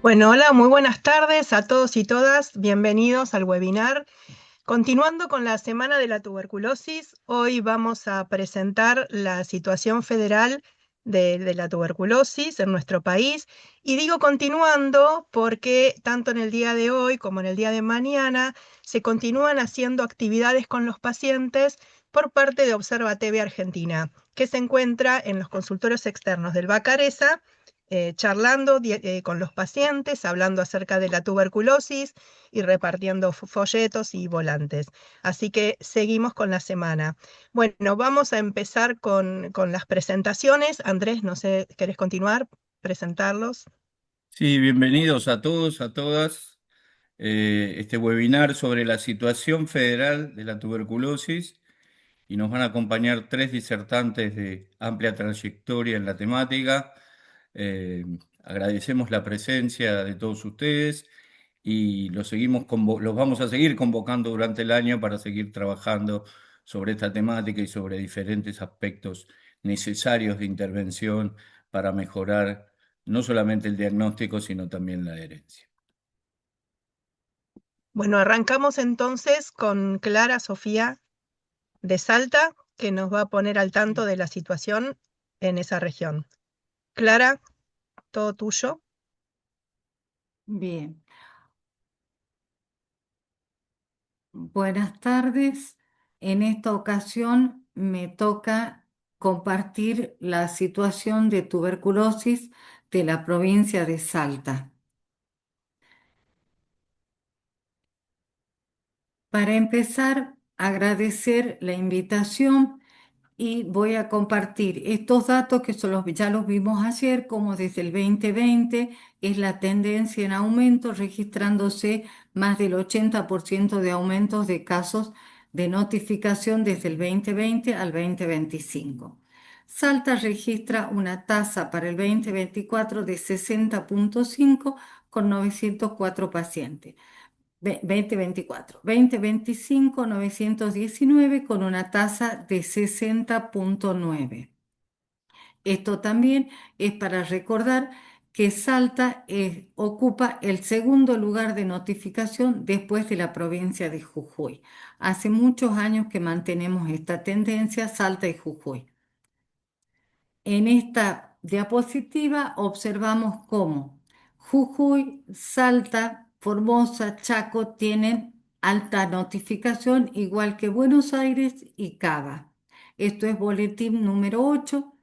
Bueno, hola, muy buenas tardes a todos y todas. Bienvenidos al webinar. Continuando con la Semana de la Tuberculosis, hoy vamos a presentar la situación federal de la tuberculosis en nuestro país. Y digo continuando porque tanto en el día de hoy como en el día de mañana se continúan haciendo actividades con los pacientes por parte de Observa TV Argentina, que se encuentra en los consultorios externos del Bacareza, charlando con los pacientes, hablando acerca de la tuberculosis y repartiendo folletos y volantes. Así que seguimos con la semana. Bueno, vamos a empezar con las presentaciones. Andrés, no sé, ¿querés continuar? Presentarlos. Sí, bienvenidos a todos, a todas. Este webinar sobre la situación federal de la tuberculosis y nos van a acompañar tres disertantes de amplia trayectoria en la temática. Eh, Agradecemos la presencia de todos ustedes y los vamos a seguir convocando durante el año para seguir trabajando sobre esta temática y sobre diferentes aspectos necesarios de intervención para mejorar no solamente el diagnóstico, sino también la herencia. Bueno, arrancamos entonces con Clara Sofía de Salta, que nos va a poner al tanto de la situación en esa región. Clara, todo tuyo. Bien, buenas tardes. En esta ocasión me toca compartir la situación de tuberculosis de la provincia de Salta. Para empezar, agradecer la invitación y voy a compartir estos datos que ya los vimos ayer, como desde el 2020 es la tendencia en aumento, registrándose más del 80% de aumentos de casos de notificación desde el 2020 al 2025. Salta registra una tasa para el 2024 de 60,5 con 904 pacientes. 2024, 2025, 919 con una tasa de 60,9. Esto también es para recordar que Salta ocupa el segundo lugar de notificación después de la provincia de Jujuy. Hace muchos años que mantenemos esta tendencia, Salta y Jujuy. En esta diapositiva observamos cómo Jujuy, Salta, Formosa, Chaco tienen alta notificación, igual que Buenos Aires y Cava. Esto es boletín número 8.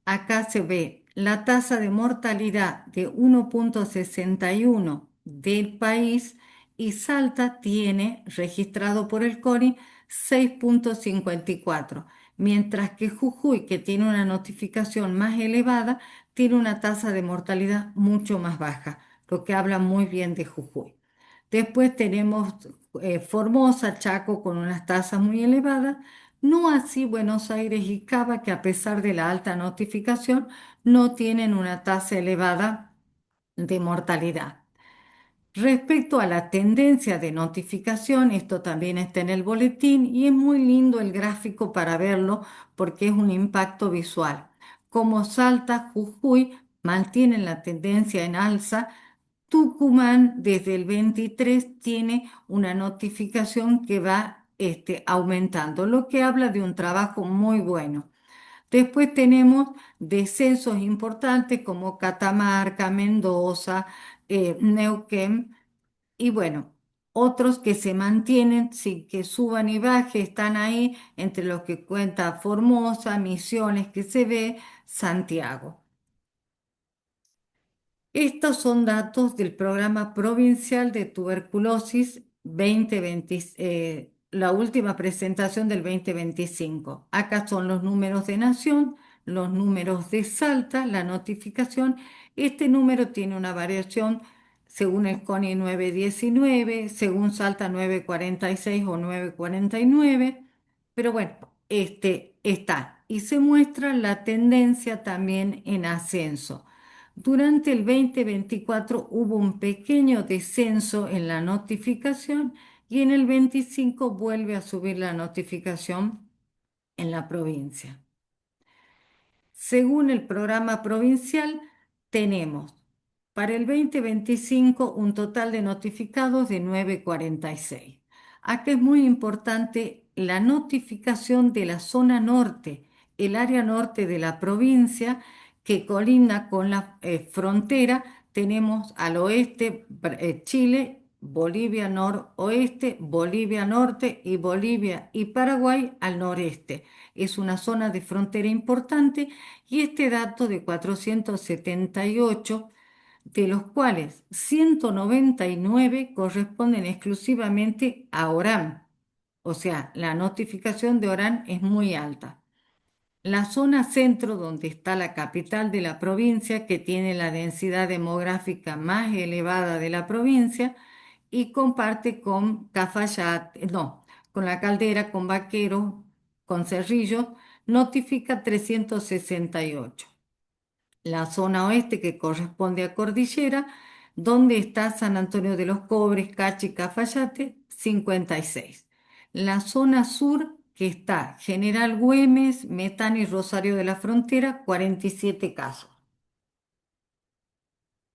Acá se ve la tasa de mortalidad de 1,61 del país y Salta tiene, registrado por el CONI, 6,54, mientras que Jujuy, que tiene una notificación más elevada, tiene una tasa de mortalidad mucho más baja, lo que habla muy bien de Jujuy. Después tenemos Formosa, Chaco con unas tasas muy elevadas, no así Buenos Aires y Cava, que a pesar de la alta notificación, no tienen una tasa elevada de mortalidad. Respecto a la tendencia de notificación, esto también está en el boletín y es muy lindo el gráfico para verlo porque es un impacto visual. Como Salta, Jujuy mantienen la tendencia en alza, Tucumán desde el 23 tiene una notificación que va aumentando, lo que habla de un trabajo muy bueno. Después tenemos descensos importantes como Catamarca, Mendoza, Neuquén y bueno, otros que se mantienen sin que suban y bajen, están ahí entre los que cuenta Formosa, Misiones que se ve, Santiago. Estos son datos del Programa Provincial de Tuberculosis 2020, la última presentación del 2025. Acá son los números de Nación, los números de Salta, la notificación. Este número tiene una variación según el CONI 919, según Salta 946 o 949, pero bueno, este está. Y se muestra la tendencia también en ascenso. Durante el 2024 hubo un pequeño descenso en la notificación y en el 25 vuelve a subir la notificación en la provincia. Según el programa provincial, tenemos Para el 2025, un total de notificados de 946. Acá es muy importante la notificación de la zona norte, el área norte de la provincia que colinda con la frontera. Tenemos al oeste Chile, Bolivia noroeste, Bolivia norte y Bolivia y Paraguay al noreste. Es una zona de frontera importante y este dato de 478, de los cuales 199 corresponden exclusivamente a Orán. O sea, la notificación de Orán es muy alta. La zona centro, donde está la capital de la provincia, que tiene la densidad demográfica más elevada de la provincia, y comparte con Cafayate, no, con La Caldera, con Vaquero, con Cerrillos, notifica 368. La zona oeste, que corresponde a Cordillera, donde está San Antonio de los Cobres, Cachi, Cafayate, 56. La zona sur, que está General Güemes, Metán y Rosario de la Frontera, 47 casos.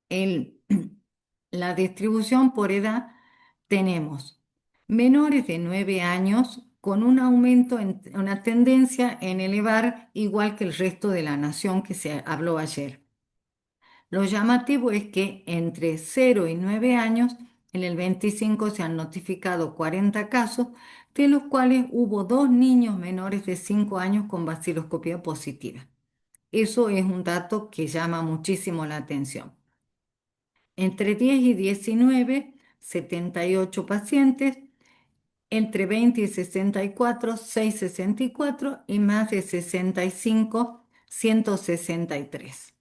El, la distribución por edad, tenemos menores de 9 años con un aumento, una tendencia en elevar igual que el resto de la nación que se habló ayer. Lo llamativo es que entre 0 y 9 años, en el 25 se han notificado 40 casos, de los cuales hubo 2 niños menores de 5 años con vaciloscopía positiva. Eso es un dato que llama muchísimo la atención. Entre 10 y 19, 78 pacientes. Entre 20 y 64, 664, y más de 65, 163.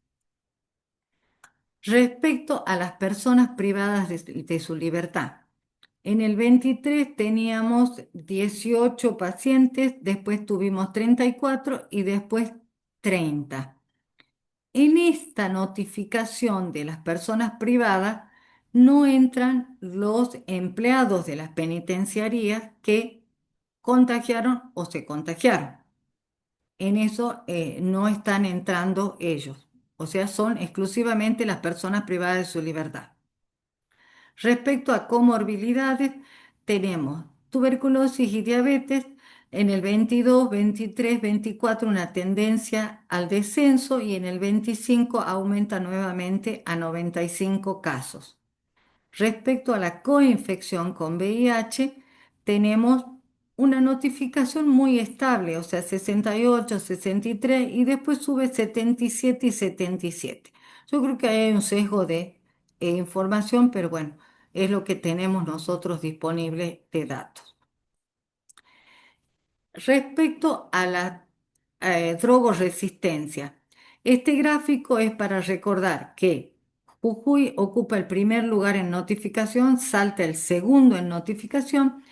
Respecto a las personas privadas de su libertad, en el 23 teníamos 18 pacientes, después tuvimos 34 y después 30. En esta notificación de las personas privadas no entran los empleados de las penitenciarías que contagiaron o se contagiaron. En eso no están entrando ellos. O sea, son exclusivamente las personas privadas de su libertad. Respecto a comorbilidades, tenemos tuberculosis y diabetes. En el 22, 23, 24 una tendencia al descenso, y en el 25 aumenta nuevamente a 95 casos. Respecto a la coinfección con VIH, tenemos una notificación muy estable, o sea, 68, 63, y después sube 77 y 77. Yo creo que hay un sesgo de información, pero bueno, es lo que tenemos nosotros disponible de datos. Respecto a la drogoresistencia, este gráfico es para recordar que Jujuy ocupa el primer lugar en notificación, Salta el segundo en notificación,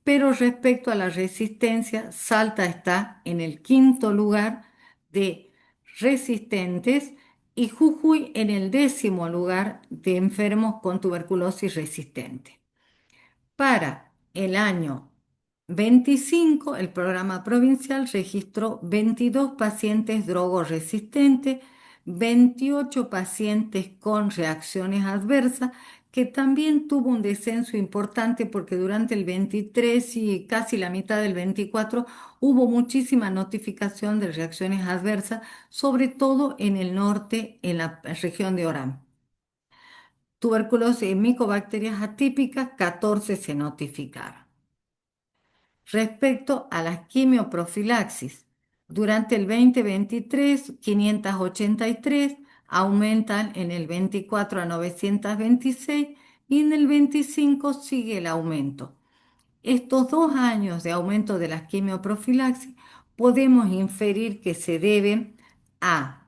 pero respecto a la resistencia, Salta está en el quinto lugar de resistentes y Jujuy en el 10º lugar de enfermos con tuberculosis resistente. Para el año 25, el programa provincial registró 22 pacientes drogoresistentes, 28 pacientes con reacciones adversas, que también tuvo un descenso importante porque durante el 23 y casi la mitad del 24 hubo muchísima notificación de reacciones adversas, sobre todo en el norte, en la región de Orán. Tuberculosis y micobacterias atípicas, 14 se notificaron. Respecto a las quimioprofilaxis, durante el 2023, 583, aumentan en el 24 a 926 y en el 25 sigue el aumento. Estos 2 años de aumento de las quimioprofilaxis podemos inferir que se deben a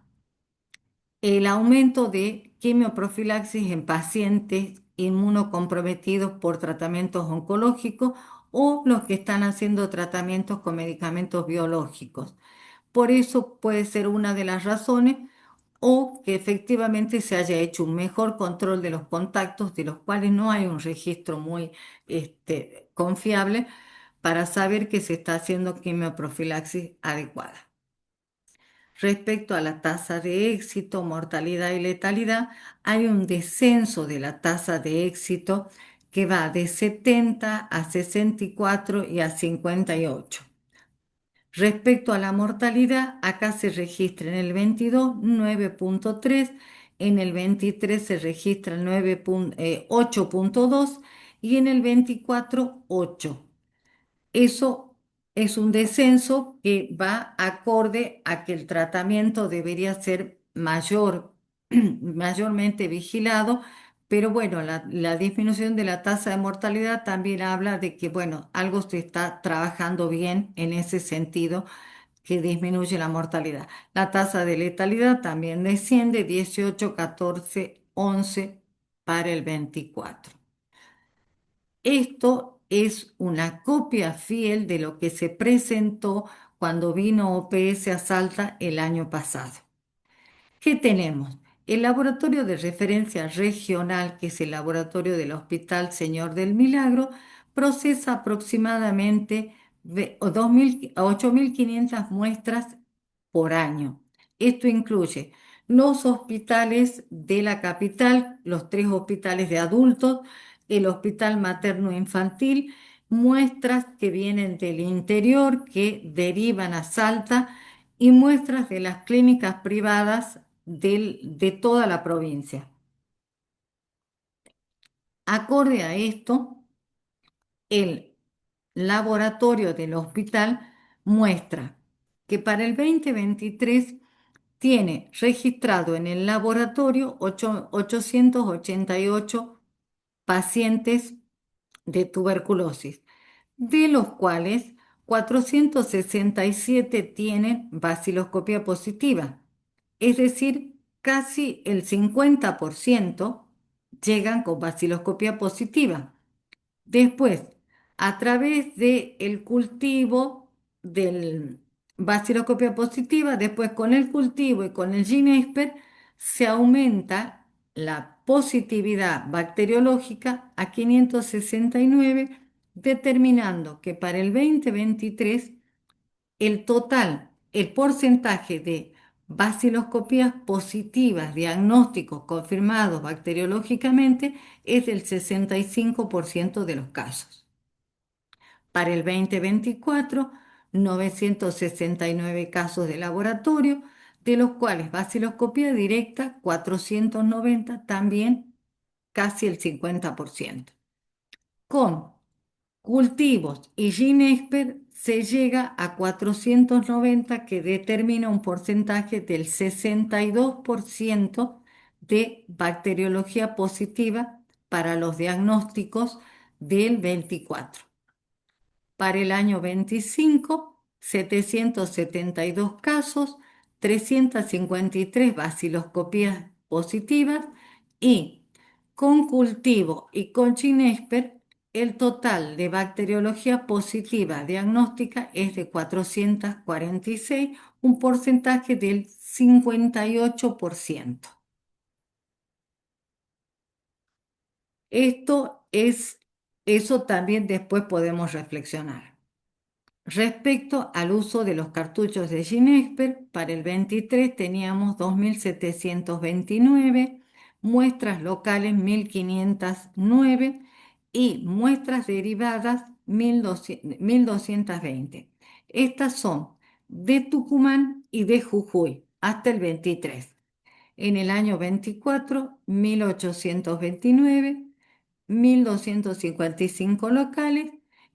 el aumento de quimioprofilaxis en pacientes inmunocomprometidos por tratamientos oncológicos o los que están haciendo tratamientos con medicamentos biológicos. Por eso puede ser una de las razones, o que efectivamente se haya hecho un mejor control de los contactos, de los cuales no hay un registro muy confiable para saber que se está haciendo quimioprofilaxis adecuada. Respecto a la tasa de éxito, mortalidad y letalidad, hay un descenso de la tasa de éxito que va de 70 a 64 y a 58. Respecto a la mortalidad, acá se registra en el 22 9,3, en el 23 se registra el 8,2 y en el 24 8. Eso es un descenso que va acorde a que el tratamiento debería ser mayormente vigilado, pero bueno, la disminución de la tasa de mortalidad también habla de que, bueno, algo se está trabajando bien en ese sentido, que disminuye la mortalidad. La tasa de letalidad también desciende, 18, 14, 11 para el 24. Esto es una copia fiel de lo que se presentó cuando vino OPS a Salta el año pasado. ¿Qué tenemos? El laboratorio de referencia regional, que es el laboratorio del Hospital Señor del Milagro, procesa aproximadamente 8.500 muestras por año. Esto incluye los hospitales de la capital, los 3 hospitales de adultos, el hospital materno-infantil, muestras que vienen del interior, que derivan a Salta, y muestras de las clínicas privadas de toda la provincia. Acorde a esto, el laboratorio del hospital muestra que para el 2023 tiene registrado en el laboratorio 888 pacientes de tuberculosis, de los cuales 467 tienen baciloscopía positiva, es decir, casi el 50% llegan con baciloscopía positiva. Después, a través del cultivo del baciloscopía positiva, después con el cultivo y con el GeneXpert, se aumenta la positividad bacteriológica a 569, determinando que para el 2023 el total, el porcentaje de baciloscopías positivas, diagnósticos confirmados bacteriológicamente, es del 65% de los casos. Para el 2024, 969 casos de laboratorio, de los cuales baciloscopía directa, 490, también casi el 50%. Con cultivos y GeneXpert se llega a 490, que determina un porcentaje del 62% de bacteriología positiva para los diagnósticos del 24. Para el año 25, 772 casos, 353 baciloscopías positivas, y con cultivo y con GeneXpert el total de bacteriología positiva diagnóstica es de 446, un porcentaje del 58%. Eso también después podemos reflexionar. Respecto al uso de los cartuchos de GeneXpert, para el 23 teníamos 2.729, muestras locales 1.509 y muestras derivadas 1.220. Estas son de Tucumán y de Jujuy hasta el 23. En el año 24, 1.829, 1.255 locales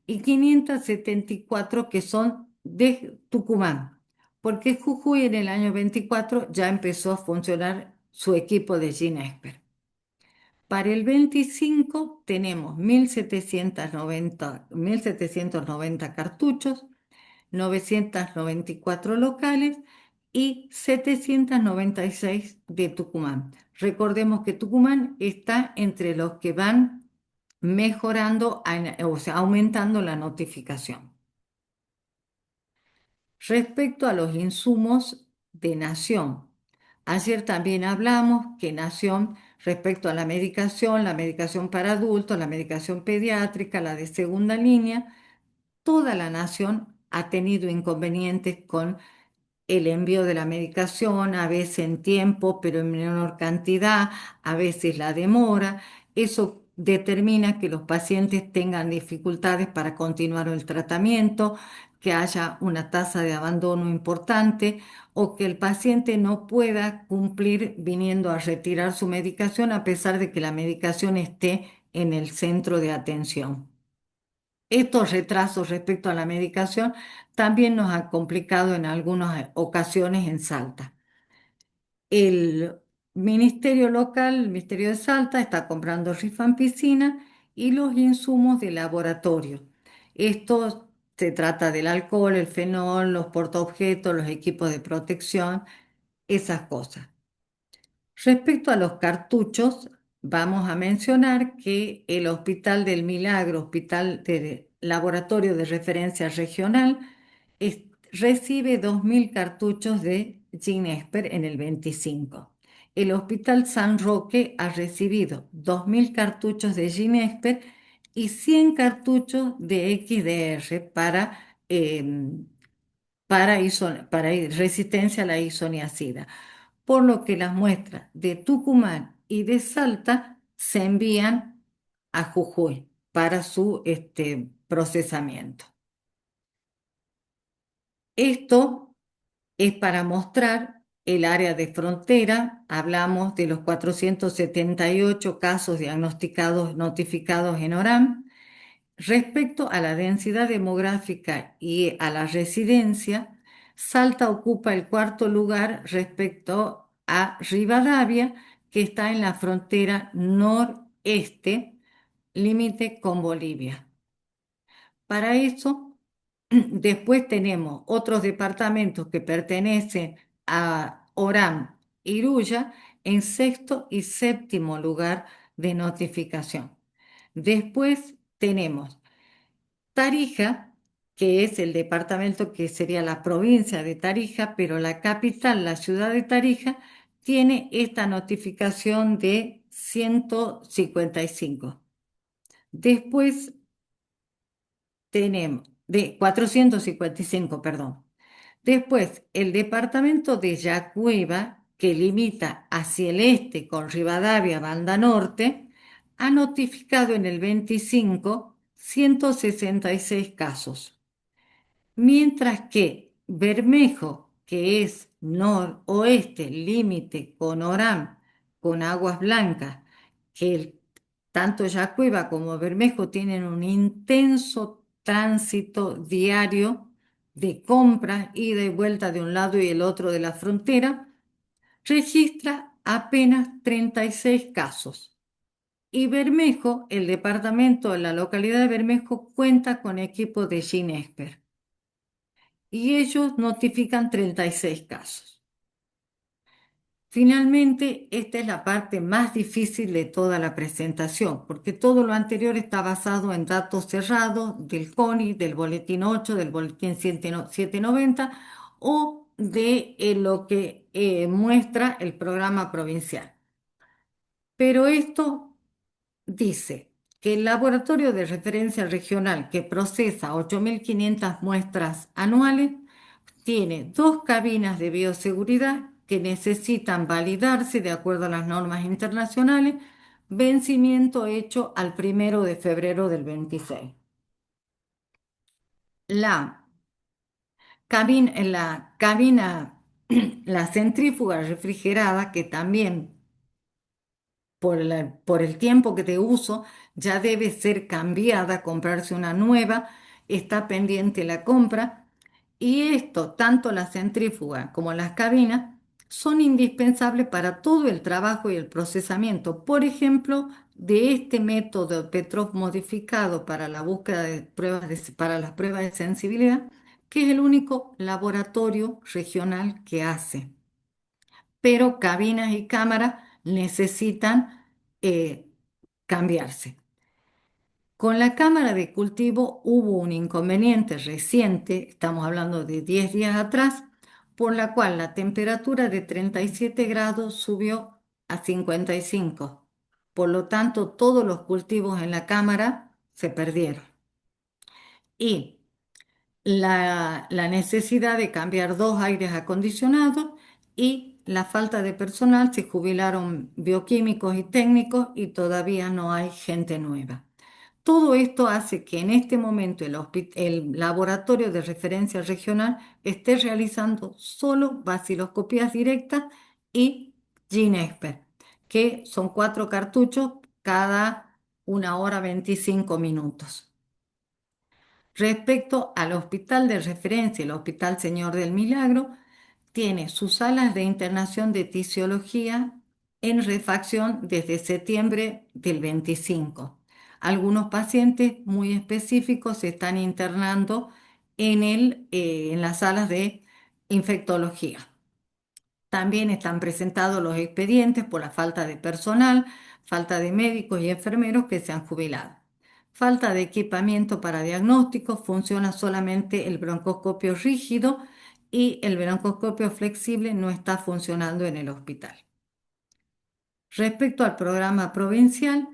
y 574 que son de Tucumán, porque Jujuy en el año 24 ya empezó a funcionar su equipo de GeneXpert. Para el 25 tenemos 1.790 cartuchos, 994 locales y 796 de Tucumán. Recordemos que Tucumán está entre los que van mejorando, o sea, aumentando la notificación. Respecto a los insumos de Nación, ayer también hablamos que Nación, respecto a la medicación para adultos, la medicación pediátrica, la de segunda línea, toda la Nación ha tenido inconvenientes con el envío de la medicación, a veces en tiempo, pero en menor cantidad, a veces la demora. Eso determina que los pacientes tengan dificultades para continuar el tratamiento, que haya una tasa de abandono importante o que el paciente no pueda cumplir viniendo a retirar su medicación a pesar de que la medicación esté en el centro de atención. Estos retrasos respecto a la medicación también nos han complicado en algunas ocasiones en Salta. El Ministerio Local, el Ministerio de Salta, está comprando rifampicina y los insumos de laboratorio. Esto se trata del alcohol, el fenol, los portaobjetos, los equipos de protección, esas cosas. Respecto a los cartuchos, vamos a mencionar que el Hospital del Milagro, Hospital de Laboratorio de Referencia Regional, recibe 2.000 cartuchos de Ginesper en el 25. El Hospital San Roque ha recibido 2.000 cartuchos de Ginesper y 100 cartuchos de XDR para resistencia a la isoniazida, por lo que las muestras de Tucumán y de Salta se envían a Jujuy para su procesamiento. Esto es para mostrar el área de frontera. Hablamos de los 478 casos diagnosticados, notificados en ORAM. Respecto a la densidad demográfica y a la residencia, Salta ocupa el cuarto lugar respecto a Rivadavia, que está en la frontera noreste, límite con Bolivia. Para eso, después tenemos otros departamentos que pertenecen a Orán y Iruya en sexto y séptimo lugar de notificación. Después tenemos Tarija, que es el departamento que sería la provincia de Tarija, pero la capital, la ciudad de Tarija, tiene esta notificación de 155. Después tenemos, de 455, perdón. Después, el departamento de Yacuiba, que limita hacia el este con Rivadavia, banda norte, ha notificado en el 25 166 casos. Mientras que Bermejo, que es noroeste, límite con Orán, con Aguas Blancas, tanto Yacuiba como Bermejo tienen un intenso tránsito diario de compras, ida y vuelta de un lado y el otro de la frontera, registra apenas 36 casos. Y Bermejo, el departamento de la localidad de Bermejo, cuenta con equipo de Ginesper. Y ellos notifican 36 casos. Finalmente, esta es la parte más difícil de toda la presentación, porque todo lo anterior está basado en datos cerrados del CONI, del Boletín 8, del Boletín 790 o de lo que muestra el programa provincial. Pero esto dice que el laboratorio de referencia regional que procesa 8.500 muestras anuales tiene 2 cabinas de bioseguridad que necesitan validarse de acuerdo a las normas internacionales, vencimiento hecho al 1 de febrero del 26. La cabina, la centrífuga refrigerada, que también por el tiempo que de uso ya debe ser cambiada, comprarse una nueva, está pendiente la compra. Y esto, tanto la centrífuga como las cabinas, son indispensables para todo el trabajo y el procesamiento, por ejemplo, de este método Petrov modificado para la búsqueda de pruebas para las pruebas de sensibilidad, que es el único laboratorio regional que hace. Pero cabinas y cámaras necesitan cambiarse. Con la cámara de cultivo hubo un inconveniente reciente, estamos hablando de 10 días atrás, por la cual la temperatura de 37 grados subió a 55. Por lo tanto, todos los cultivos en la cámara se perdieron. Y la necesidad de cambiar 2 aires acondicionados y la falta de personal. Se jubilaron bioquímicos y técnicos y todavía no hay gente nueva. Todo esto hace que en este momento el laboratorio de referencia regional esté realizando solo vaciloscopías directas y GeneXpert, que son 4 cartuchos cada 1 hora 25 minutos. Respecto al hospital de referencia, el Hospital Señor del Milagro, tiene sus salas de internación de tisiología en refacción desde septiembre del 25. Algunos pacientes muy específicos se están internando en las salas de infectología. También están presentados los expedientes por la falta de personal, falta de médicos y enfermeros que se han jubilado. Falta de equipamiento para diagnóstico, funciona solamente el broncoscopio rígido y el broncoscopio flexible no está funcionando en el hospital. Respecto al programa provincial,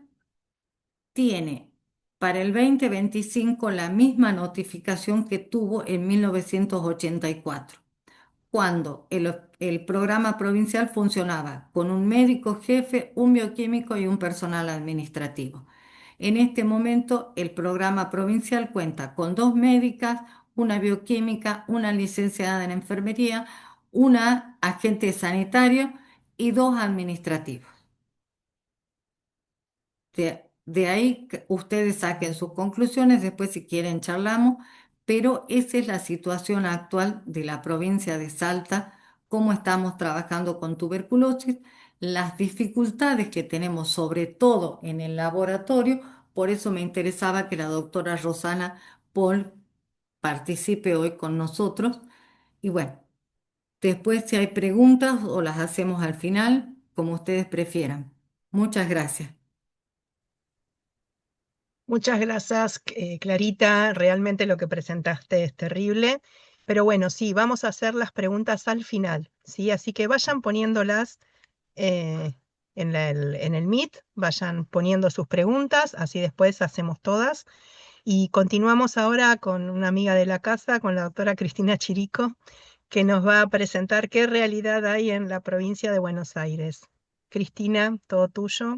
tiene para el 2025 la misma notificación que tuvo en 1984, cuando el programa provincial funcionaba con un médico jefe, un bioquímico y un personal administrativo. En este momento, el programa provincial cuenta con 2 médicas, una bioquímica, una licenciada en enfermería, una agente sanitario y 2 administrativos. De ahí que ustedes saquen sus conclusiones, después si quieren charlamos, pero esa es la situación actual de la provincia de Salta, cómo estamos trabajando con tuberculosis, las dificultades que tenemos sobre todo en el laboratorio. Por eso me interesaba que la doctora Rosana Paul participe hoy con nosotros. Y bueno, después si hay preguntas o las hacemos al final, como ustedes prefieran. Muchas gracias. Muchas gracias, Clarita. Realmente lo que presentaste es terrible. Pero bueno, sí, vamos a hacer las preguntas al final, ¿sí? Así que vayan poniéndolas eh, en el Meet, vayan poniendo sus preguntas, así después hacemos todas. Y continuamos ahora con una amiga de la casa, con la doctora Cristina Chirico, que nos va a presentar qué realidad hay en la provincia de Buenos Aires. Cristina, todo tuyo.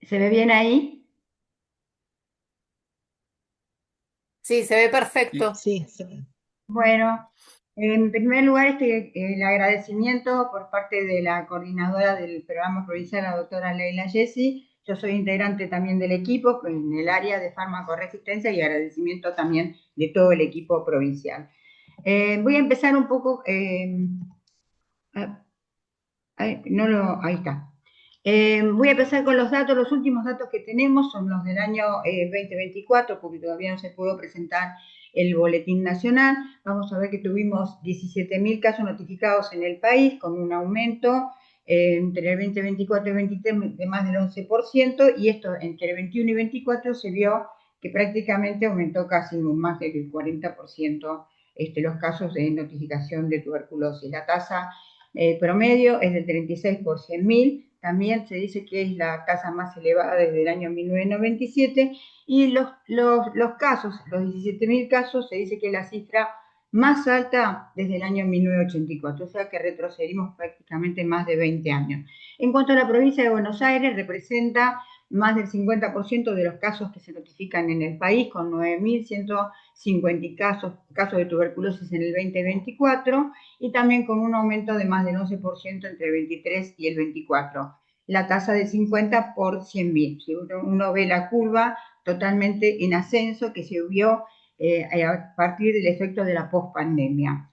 ¿Se ve bien ahí? Sí, se ve perfecto. Sí, sí. Bueno, en primer lugar, el agradecimiento por parte de la coordinadora del programa provincial, la doctora Leila Yesi. Yo soy integrante también del equipo en el área de farmacoresistencia y agradecimiento también de todo el equipo provincial. Voy a empezar un poco, ahí está. Voy a empezar con los datos. Los últimos datos que tenemos son los del año 2024, porque todavía no se pudo presentar el boletín nacional. Vamos a ver que tuvimos 17.000 casos notificados en el país, con un aumento entre el 2024 y el 2023 de más del 11%, y esto entre el 21 y 24 se vio que prácticamente aumentó casi más del 40% los casos de notificación de tuberculosis. La tasa promedio es del 36 por 100.000. También se dice que es la tasa más elevada desde el año 1997, y los casos, los 17.000 casos, se dice que es la cifra más alta desde el año 1984, o sea que retrocedimos prácticamente más de 20 años. En cuanto a la provincia de Buenos Aires, representa más del 50% de los casos que se notifican en el país, con 9.150 casos de tuberculosis en el 2024, y también con un aumento de más del 11% entre el 23 y el 24. La tasa de 50 por 100.000. Si uno ve la curva totalmente en ascenso que se vio a partir del efecto de la pospandemia.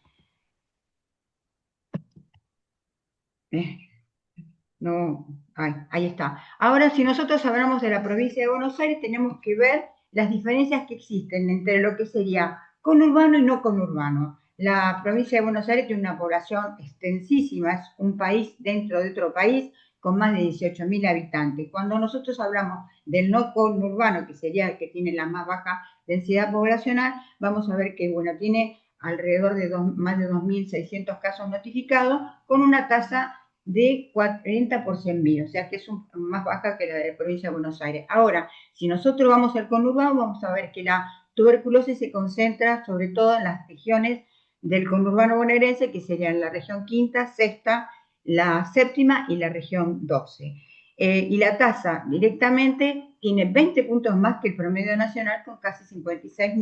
No, ahí está. Ahora, si nosotros hablamos de la provincia de Buenos Aires, tenemos que ver las diferencias que existen entre lo que sería conurbano y no conurbano. La provincia de Buenos Aires tiene una población extensísima, es un país dentro de otro país con más de 18.000 habitantes. Cuando nosotros hablamos del no conurbano, que sería el que tiene la más baja densidad poblacional, vamos a ver que, bueno, tiene alrededor de más de 2.600 casos notificados, con una tasa de 40 por 100.000, o sea que es más baja que la de la provincia de Buenos Aires. Ahora, si nosotros vamos al conurbano, vamos a ver que la tuberculosis se concentra sobre todo en las regiones del conurbano bonaerense, que serían la región quinta, sexta, la séptima y la región 12. Y la tasa directamente tiene 20 puntos más que el promedio nacional, con casi 56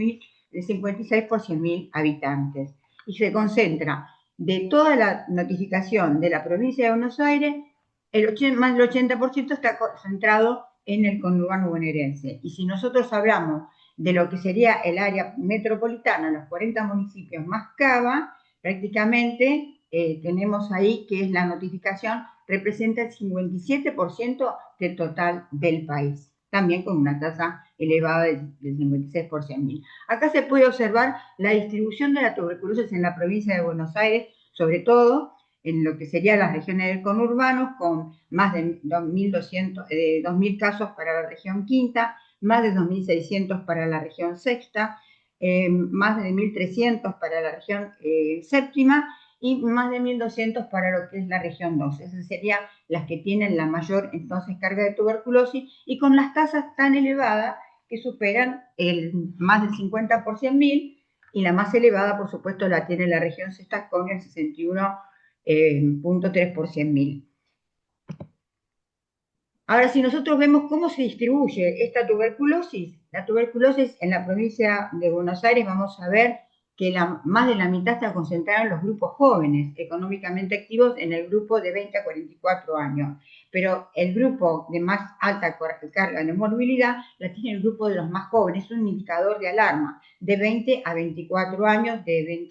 por 100.000 habitantes. Y se concentra de toda la notificación de la provincia de Buenos Aires, más del 80% está concentrado en el conurbano bonaerense. Y si nosotros hablamos de lo que sería el área metropolitana, los 40 municipios más Cava, prácticamente tenemos ahí que es la notificación, representa el 57% del total del país, también con una tasa elevada del 56 por 100.000. Acá se puede observar la distribución de la tuberculosis en la provincia de Buenos Aires, sobre todo en lo que serían las regiones del conurbano, con más de 2.000 casos para la región quinta, más de 2.600 para la región sexta, más de 1.300 para la región séptima y más de 1.200 para lo que es la región 12. Esas serían las que tienen la mayor entonces carga de tuberculosis y con las tasas tan elevadas que superan más del 50 por 100.000, y la más elevada, por supuesto, la tiene la región sexta con el 61.3 por 100.000. Ahora, si nosotros vemos cómo se distribuye esta tuberculosis, la tuberculosis en la provincia de Buenos Aires, vamos a ver que más de la mitad está concentrada en los grupos jóvenes, económicamente activos, en el grupo de 20 a 44 años. Pero el grupo de más alta carga de morbilidad la tiene el grupo de los más jóvenes, es un indicador de alarma, de 20 a 24 años, de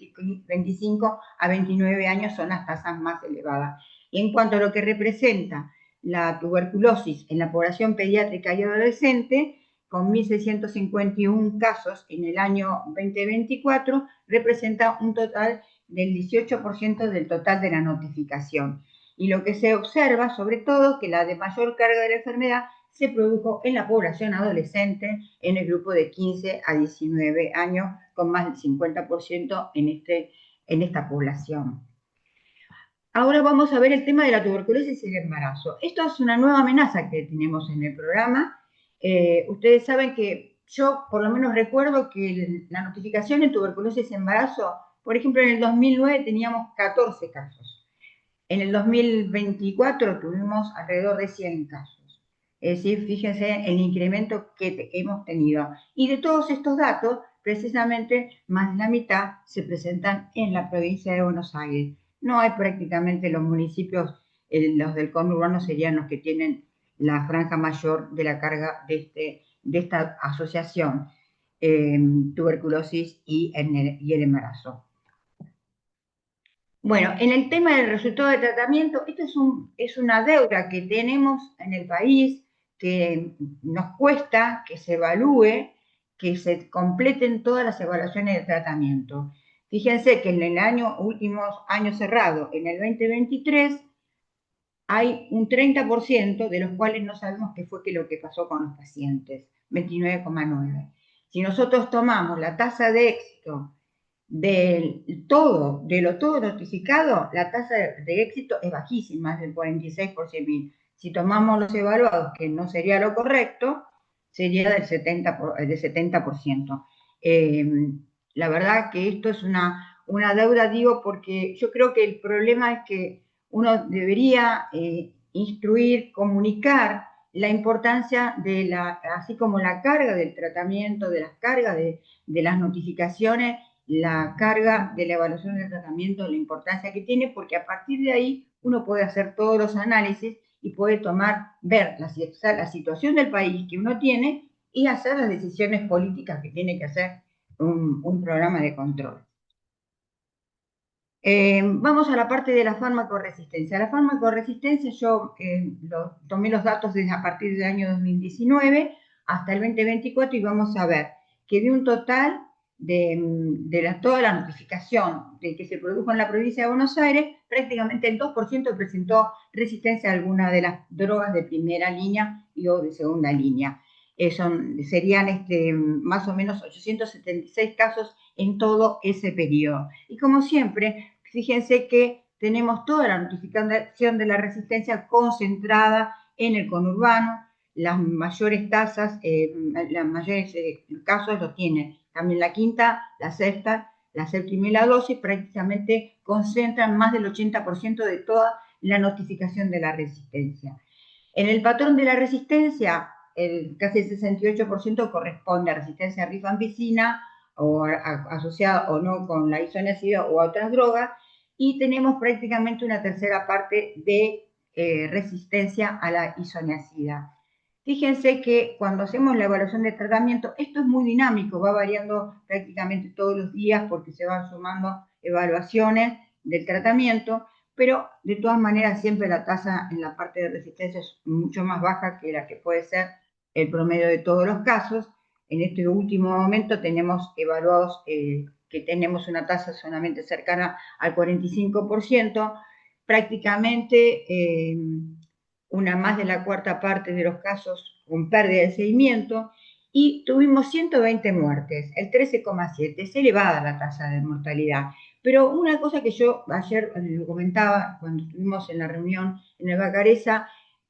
25 a 29 años son las tasas más elevadas. Y en cuanto a lo que representa la tuberculosis en la población pediátrica y adolescente, con 1.651 casos en el año 2024, representa un total del 18% del total de la notificación. Y lo que se observa, sobre todo, que la de mayor carga de la enfermedad se produjo en la población adolescente, en el grupo de 15 a 19 años, con más del 50% en esta población. Ahora vamos a ver el tema de la tuberculosis y el embarazo. Esto es una nueva amenaza que tenemos en el programa. Ustedes saben que yo por lo menos recuerdo que la notificación en tuberculosis y embarazo, por ejemplo, en el 2009 teníamos 14 casos. En el 2024 tuvimos alrededor de 100 casos. Es decir, fíjense el incremento que hemos tenido. Y de todos estos datos, precisamente más de la mitad se presentan en la provincia de Buenos Aires. No hay prácticamente los municipios, los del conurbano serían los que tienen la franja mayor de la carga de esta asociación, tuberculosis y el embarazo. Bueno, en el tema del resultado de tratamiento, esto es una deuda que tenemos en el país, que nos cuesta que se evalúe, que se completen todas las evaluaciones de tratamiento. Fíjense que en el últimos años cerrados, en el 2023, hay un 30% de los cuales no sabemos qué fue lo que pasó con los pacientes, 29,9. Si nosotros tomamos la tasa de éxito de lo todo notificado, la tasa de éxito es bajísima, es del 46 por 100.000. Si tomamos los evaluados, que no sería lo correcto, sería del 70%. La verdad que esto es una deuda, digo, porque yo creo que el problema es que uno debería instruir, comunicar la importancia así como la carga del tratamiento, de las cargas de las notificaciones, la carga de la evaluación del tratamiento, la importancia que tiene, porque a partir de ahí uno puede hacer todos los análisis y puede ver la situación del país que uno tiene y hacer las decisiones políticas que tiene que hacer un programa de control. Vamos a la parte de la farmacoresistencia. La farmacoresistencia, yo tomé los datos desde a partir del año 2019 hasta el 2024 y vamos a ver que de un total de toda la notificación que se produjo en la provincia de Buenos Aires, prácticamente el 2% presentó resistencia a alguna de las drogas de primera línea o de segunda línea. Serían más o menos 876 casos en todo ese periodo. Y como siempre, fíjense que tenemos toda la notificación de la resistencia concentrada en el conurbano. Las mayores tasas, los mayores casos lo tiene también la quinta, la sexta, la séptima y la 12, prácticamente concentran más del 80% de toda la notificación de la resistencia. En el patrón de la resistencia, casi el 68% corresponde a resistencia rifampicina o asociada o no con la isoniazida o a otras drogas, y tenemos prácticamente una tercera parte de resistencia a la isoniazida. Fíjense que cuando hacemos la evaluación de tratamiento, esto es muy dinámico, va variando prácticamente todos los días porque se van sumando evaluaciones del tratamiento, pero de todas maneras siempre la tasa en la parte de resistencia es mucho más baja que la que puede ser el promedio de todos los casos. En este último momento tenemos evaluados que tenemos una tasa solamente cercana al 45%, prácticamente una más de la cuarta parte de los casos con pérdida de seguimiento, y tuvimos 120 muertes, el 13,7%, es elevada la tasa de mortalidad. Pero una cosa que yo ayer lo comentaba cuando estuvimos en la reunión en el Bacareza,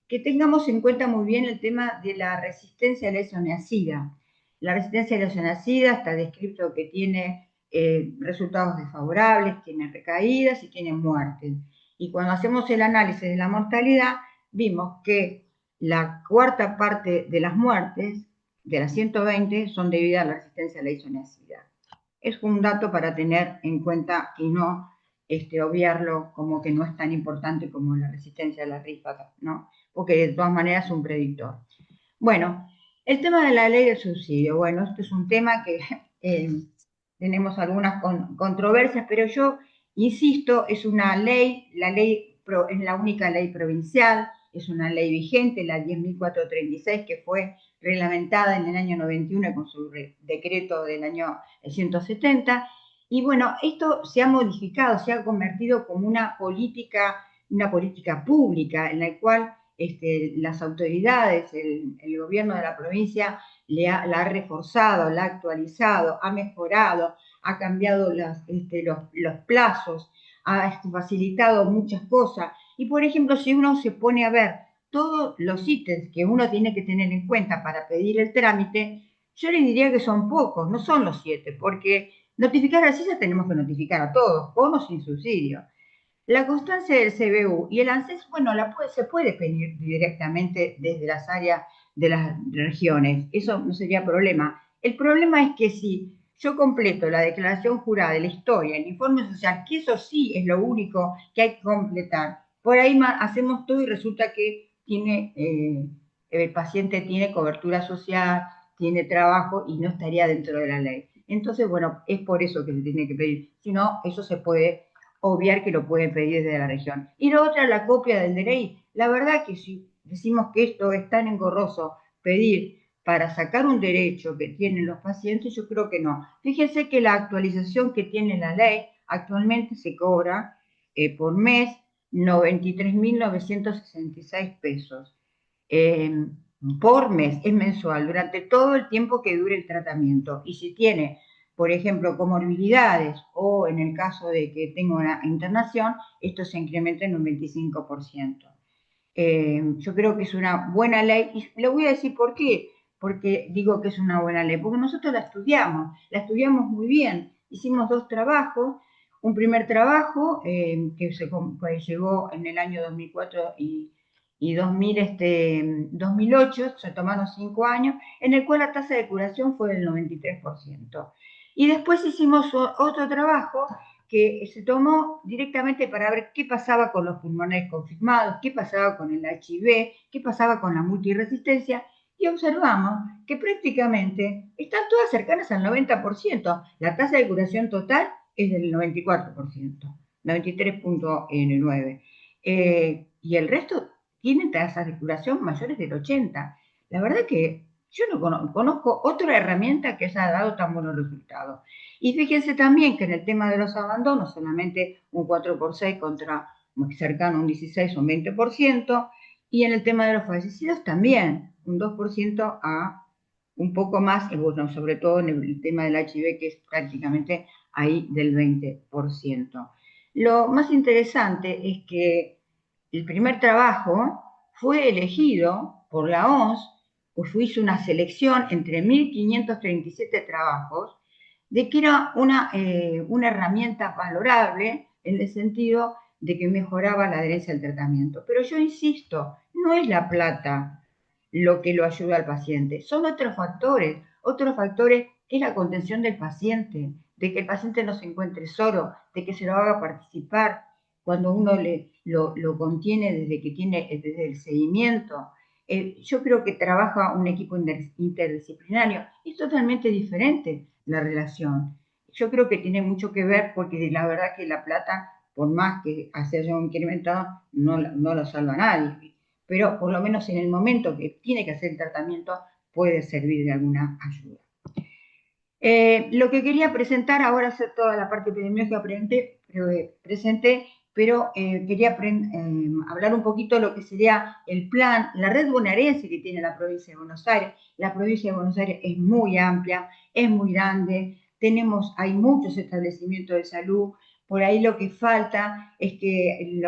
que tengamos en cuenta muy bien el tema de la resistencia a la isoniazida. La resistencia a la isoniazida está descrito que tiene resultados desfavorables, tiene recaídas y tiene muertes. Y cuando hacemos el análisis de la mortalidad, vimos que la cuarta parte de las muertes, de las 120, son debidas a la resistencia a la isoniazida. Es un dato para tener en cuenta y no obviarlo como que no es tan importante como la resistencia a la rifa, ¿no? Porque de todas maneras es un predictor. Bueno, el tema de la ley del subsidio. Bueno, este es un tema que tenemos algunas controversias, pero yo insisto, es una ley, la ley es la única ley provincial, es una ley vigente, la 10.436, que fue reglamentada en el año 91 con su decreto del año 170. Y bueno, esto se ha modificado, se ha convertido como una política pública en la cual las autoridades, el gobierno de la provincia la ha reforzado, la ha actualizado, ha mejorado, ha cambiado los plazos, ha facilitado muchas cosas. Y por ejemplo, si uno se pone a ver todos los ítems que uno tiene que tener en cuenta para pedir el trámite, yo le diría que son pocos, no son los 7, porque notificar a CISA tenemos que notificar a todos, con o sin subsidio. La constancia del CBU y el ANSES, bueno, se puede pedir directamente desde las áreas de las regiones, eso no sería problema. El problema es que si yo completo la declaración jurada de la historia, el informe social, que eso sí es lo único que hay que completar, por ahí hacemos todo y resulta que el paciente tiene cobertura social, tiene trabajo y no estaría dentro de la ley. Entonces, bueno, es por eso que se tiene que pedir. Si no, eso se puede obviar que lo pueden pedir desde la región. Y la otra, la copia del DNI. La verdad que si decimos que esto es tan engorroso pedir para sacar un derecho que tienen los pacientes, yo creo que no. Fíjense que la actualización que tiene la ley actualmente se cobra por mes 93.966 pesos. Por mes, es mensual, durante todo el tiempo que dure el tratamiento. Y si tiene, por ejemplo, comorbilidades o en el caso de que tenga una internación, esto se incrementa en un 25%. Yo creo que es una buena ley, y le voy a decir por qué. Porque digo que es una buena ley, porque nosotros la estudiamos muy bien. Hicimos 2 trabajos. Un primer trabajo que llegó en el año 2004 y 2008, se tomaron 5 años, en el cual la tasa de curación fue del 93%. Y después hicimos otro trabajo que se tomó directamente para ver qué pasaba con los pulmones confirmados, qué pasaba con el HIV, qué pasaba con la multiresistencia, y observamos que prácticamente están todas cercanas al 90%. La tasa de curación total es del 94%, 93.9%. Y el resto tienen tasas de curación mayores del 80%. La verdad que yo no conozco otra herramienta que haya dado tan buenos resultados. Y fíjense también que en el tema de los abandonos, solamente un 4x6 contra cercano a un 16 o un 20%, y en el tema de los fallecidos también, un 2% a un poco más, y bueno, sobre todo en el tema del HIV, que es prácticamente ahí del 20%. Lo más interesante es que el primer trabajo fue elegido por la OMS, pues hizo una selección entre 1.537 trabajos, de que era una herramienta valorable en el sentido de que mejoraba la adherencia al tratamiento. Pero yo insisto, no es la plata lo que lo ayuda al paciente, son otros factores que es la contención del paciente, de que el paciente no se encuentre solo, de que se lo haga participar, cuando uno lo contiene desde el seguimiento. Yo creo que trabaja un equipo interdisciplinario, es totalmente diferente la relación. Yo creo que tiene mucho que ver porque la verdad que la plata, por más que se haya incrementado, no la salva a nadie. Pero por lo menos en el momento que tiene que hacer el tratamiento puede servir de alguna ayuda. Lo que quería presentar, ahora hacer toda la parte epidemiológica presenté, pero quería hablar un poquito de lo que sería el plan, la red bonaerense que tiene la provincia de Buenos Aires. La provincia de Buenos Aires es muy amplia, es muy grande, hay muchos establecimientos de salud. Por ahí lo que falta es que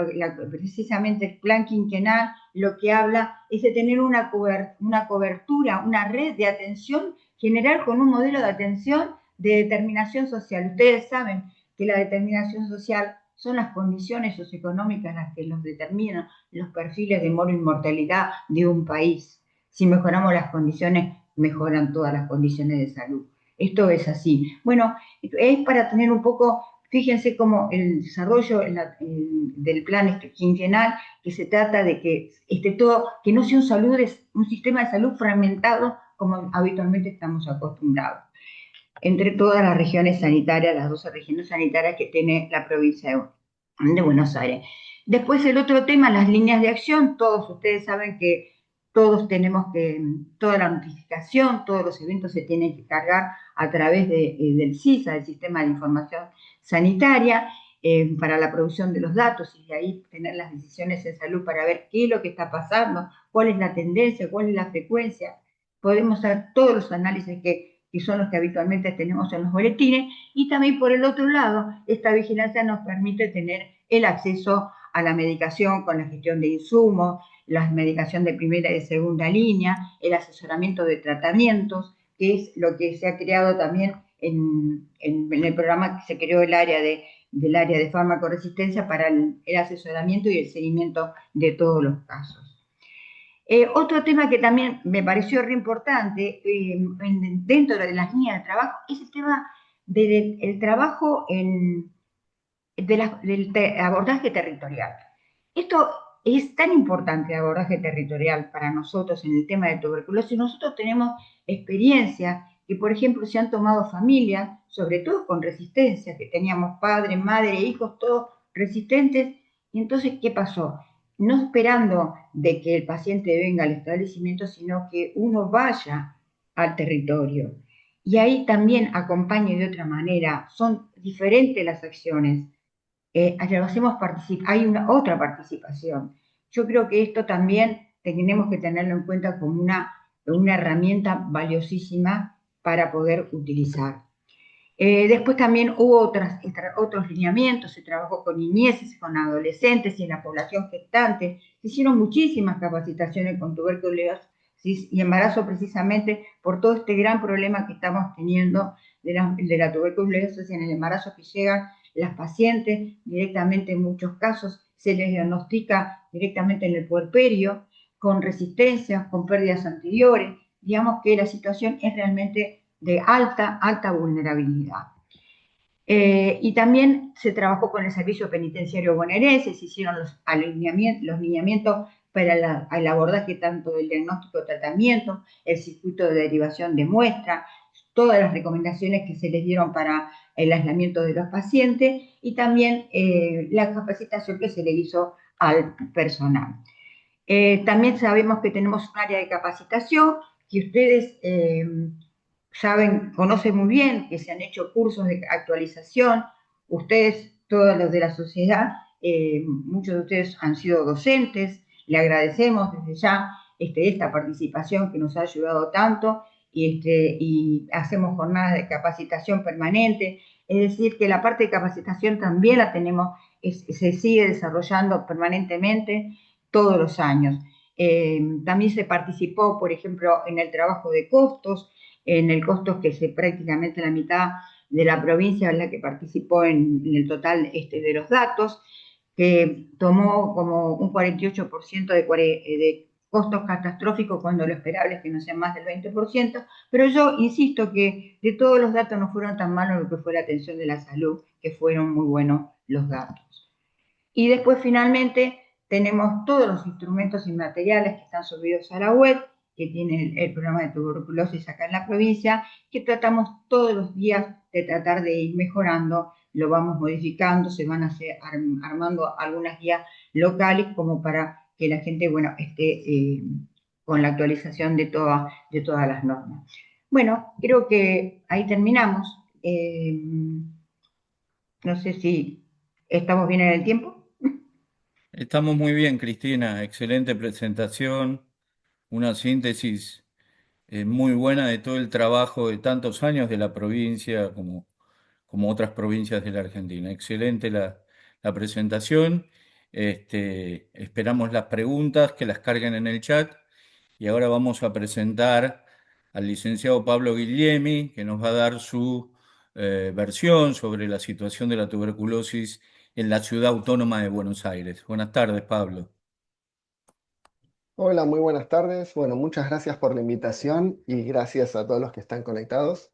precisamente el plan quinquenal lo que habla es de tener una cobertura, una red de atención general con un modelo de atención de determinación social. Ustedes saben que la determinación social son las condiciones socioeconómicas las que los determinan los perfiles de morimortalidad de un país. Si mejoramos las condiciones, mejoran todas las condiciones de salud. Esto es así. Bueno, es para tener un poco, fíjense cómo el desarrollo del plan quinquenal, que se trata de que que no sea un sistema de salud fragmentado como habitualmente estamos acostumbrados, entre todas las regiones sanitarias, las 12 regiones sanitarias que tiene la provincia de Buenos Aires. Después el otro tema, las líneas de acción, todos ustedes saben que toda la notificación, todos los eventos se tienen que cargar a través del SISA, del Sistema de Información Sanitaria, para la producción de los datos y de ahí tener las decisiones en salud para ver qué es lo que está pasando, cuál es la tendencia, cuál es la frecuencia. Podemos hacer todos los análisis que son los que habitualmente tenemos en los boletines, y también por el otro lado, esta vigilancia nos permite tener el acceso a la medicación con la gestión de insumos, la medicación de primera y de segunda línea, el asesoramiento de tratamientos, que es lo que se ha creado también en el programa que se creó del área de farmacoresistencia para el asesoramiento y el seguimiento de todos los casos. Otro tema que también me pareció re importante dentro de las líneas de trabajo es el tema del trabajo del abordaje territorial. Esto es tan importante, el abordaje territorial para nosotros en el tema de tuberculosis. Nosotros tenemos experiencia que, por ejemplo, se han tomado familias, sobre todo con resistencia, que teníamos padres, madres, hijos, todos resistentes. Y entonces, ¿qué pasó? No esperando de que el paciente venga al establecimiento, sino que uno vaya al territorio. Y ahí también acompañe de otra manera. Son diferentes las acciones. Hay otra participación. Yo creo que esto también tenemos que tenerlo en cuenta como una herramienta valiosísima para poder utilizar. Después también hubo otros lineamientos, se trabajó con niñeces, con adolescentes y en la población gestante. Se hicieron muchísimas capacitaciones con tuberculosis y embarazo precisamente por todo este gran problema que estamos teniendo de la tuberculosis en el embarazo, que llegan las pacientes directamente, en muchos casos se les diagnostica directamente en el puerperio, con resistencias, con pérdidas anteriores. Digamos que la situación es realmente de alta vulnerabilidad. Y también se trabajó con el Servicio Penitenciario Bonaerense, se hicieron los lineamientos para el abordaje tanto del diagnóstico de tratamiento, el circuito de derivación de muestra, todas las recomendaciones que se les dieron para el aislamiento de los pacientes y también la capacitación que se le hizo al personal. También sabemos que tenemos un área de capacitación que ustedes conocen muy bien, que se han hecho cursos de actualización. Ustedes, todos los de la sociedad, muchos de ustedes han sido docentes. Le agradecemos desde ya esta participación que nos ha ayudado tanto y hacemos jornadas de capacitación permanente. Es decir, que la parte de capacitación también la tenemos se sigue desarrollando permanentemente todos los años. También se participó, por ejemplo, en el trabajo de costos, en el costos que prácticamente la mitad de la provincia es la que participó en el total de los datos, que tomó como un 48% de costos catastróficos cuando lo esperable es que no sea más del 20%, pero yo insisto que de todos los datos no fueron tan malos lo que fue la atención de la salud, que fueron muy buenos los datos. Y después finalmente tenemos todos los instrumentos inmateriales que están subidos a la web, que tiene el programa de tuberculosis acá en la provincia, que tratamos todos los días de tratar de ir mejorando, lo vamos modificando, se van a hacer, armando algunas guías locales como para que la gente, bueno, esté con la actualización de todas las normas. Bueno, creo que ahí terminamos. No sé si estamos bien en el tiempo. Estamos muy bien, Cristina. Excelente presentación, una síntesis muy buena de todo el trabajo de tantos años de la provincia como otras provincias de la Argentina. Excelente la presentación. Esperamos las preguntas, que las carguen en el chat. Y ahora vamos a presentar al licenciado Pablo Guillemi, que nos va a dar su versión sobre la situación de la tuberculosis en la ciudad autónoma de Buenos Aires. Buenas tardes, Pablo. Hola, muy buenas tardes. Bueno, muchas gracias por la invitación y gracias a todos los que están conectados.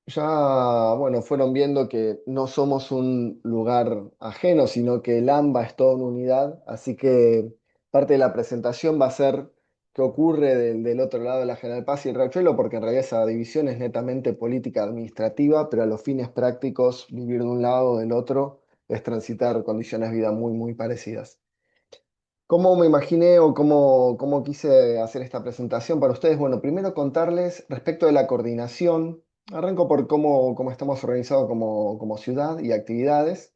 Ya, bueno, fueron viendo que no somos un lugar ajeno, sino que el AMBA es toda una unidad, así que parte de la presentación va a ser qué ocurre del otro lado de la General Paz y el Riachuelo, porque en realidad esa división es netamente política administrativa, pero a los fines prácticos, vivir de un lado o del otro es transitar condiciones de vida muy, muy parecidas. ¿Cómo me imaginé o cómo quise hacer esta presentación para ustedes? Bueno, primero contarles respecto de la coordinación. Arranco por cómo estamos organizados como ciudad y actividades.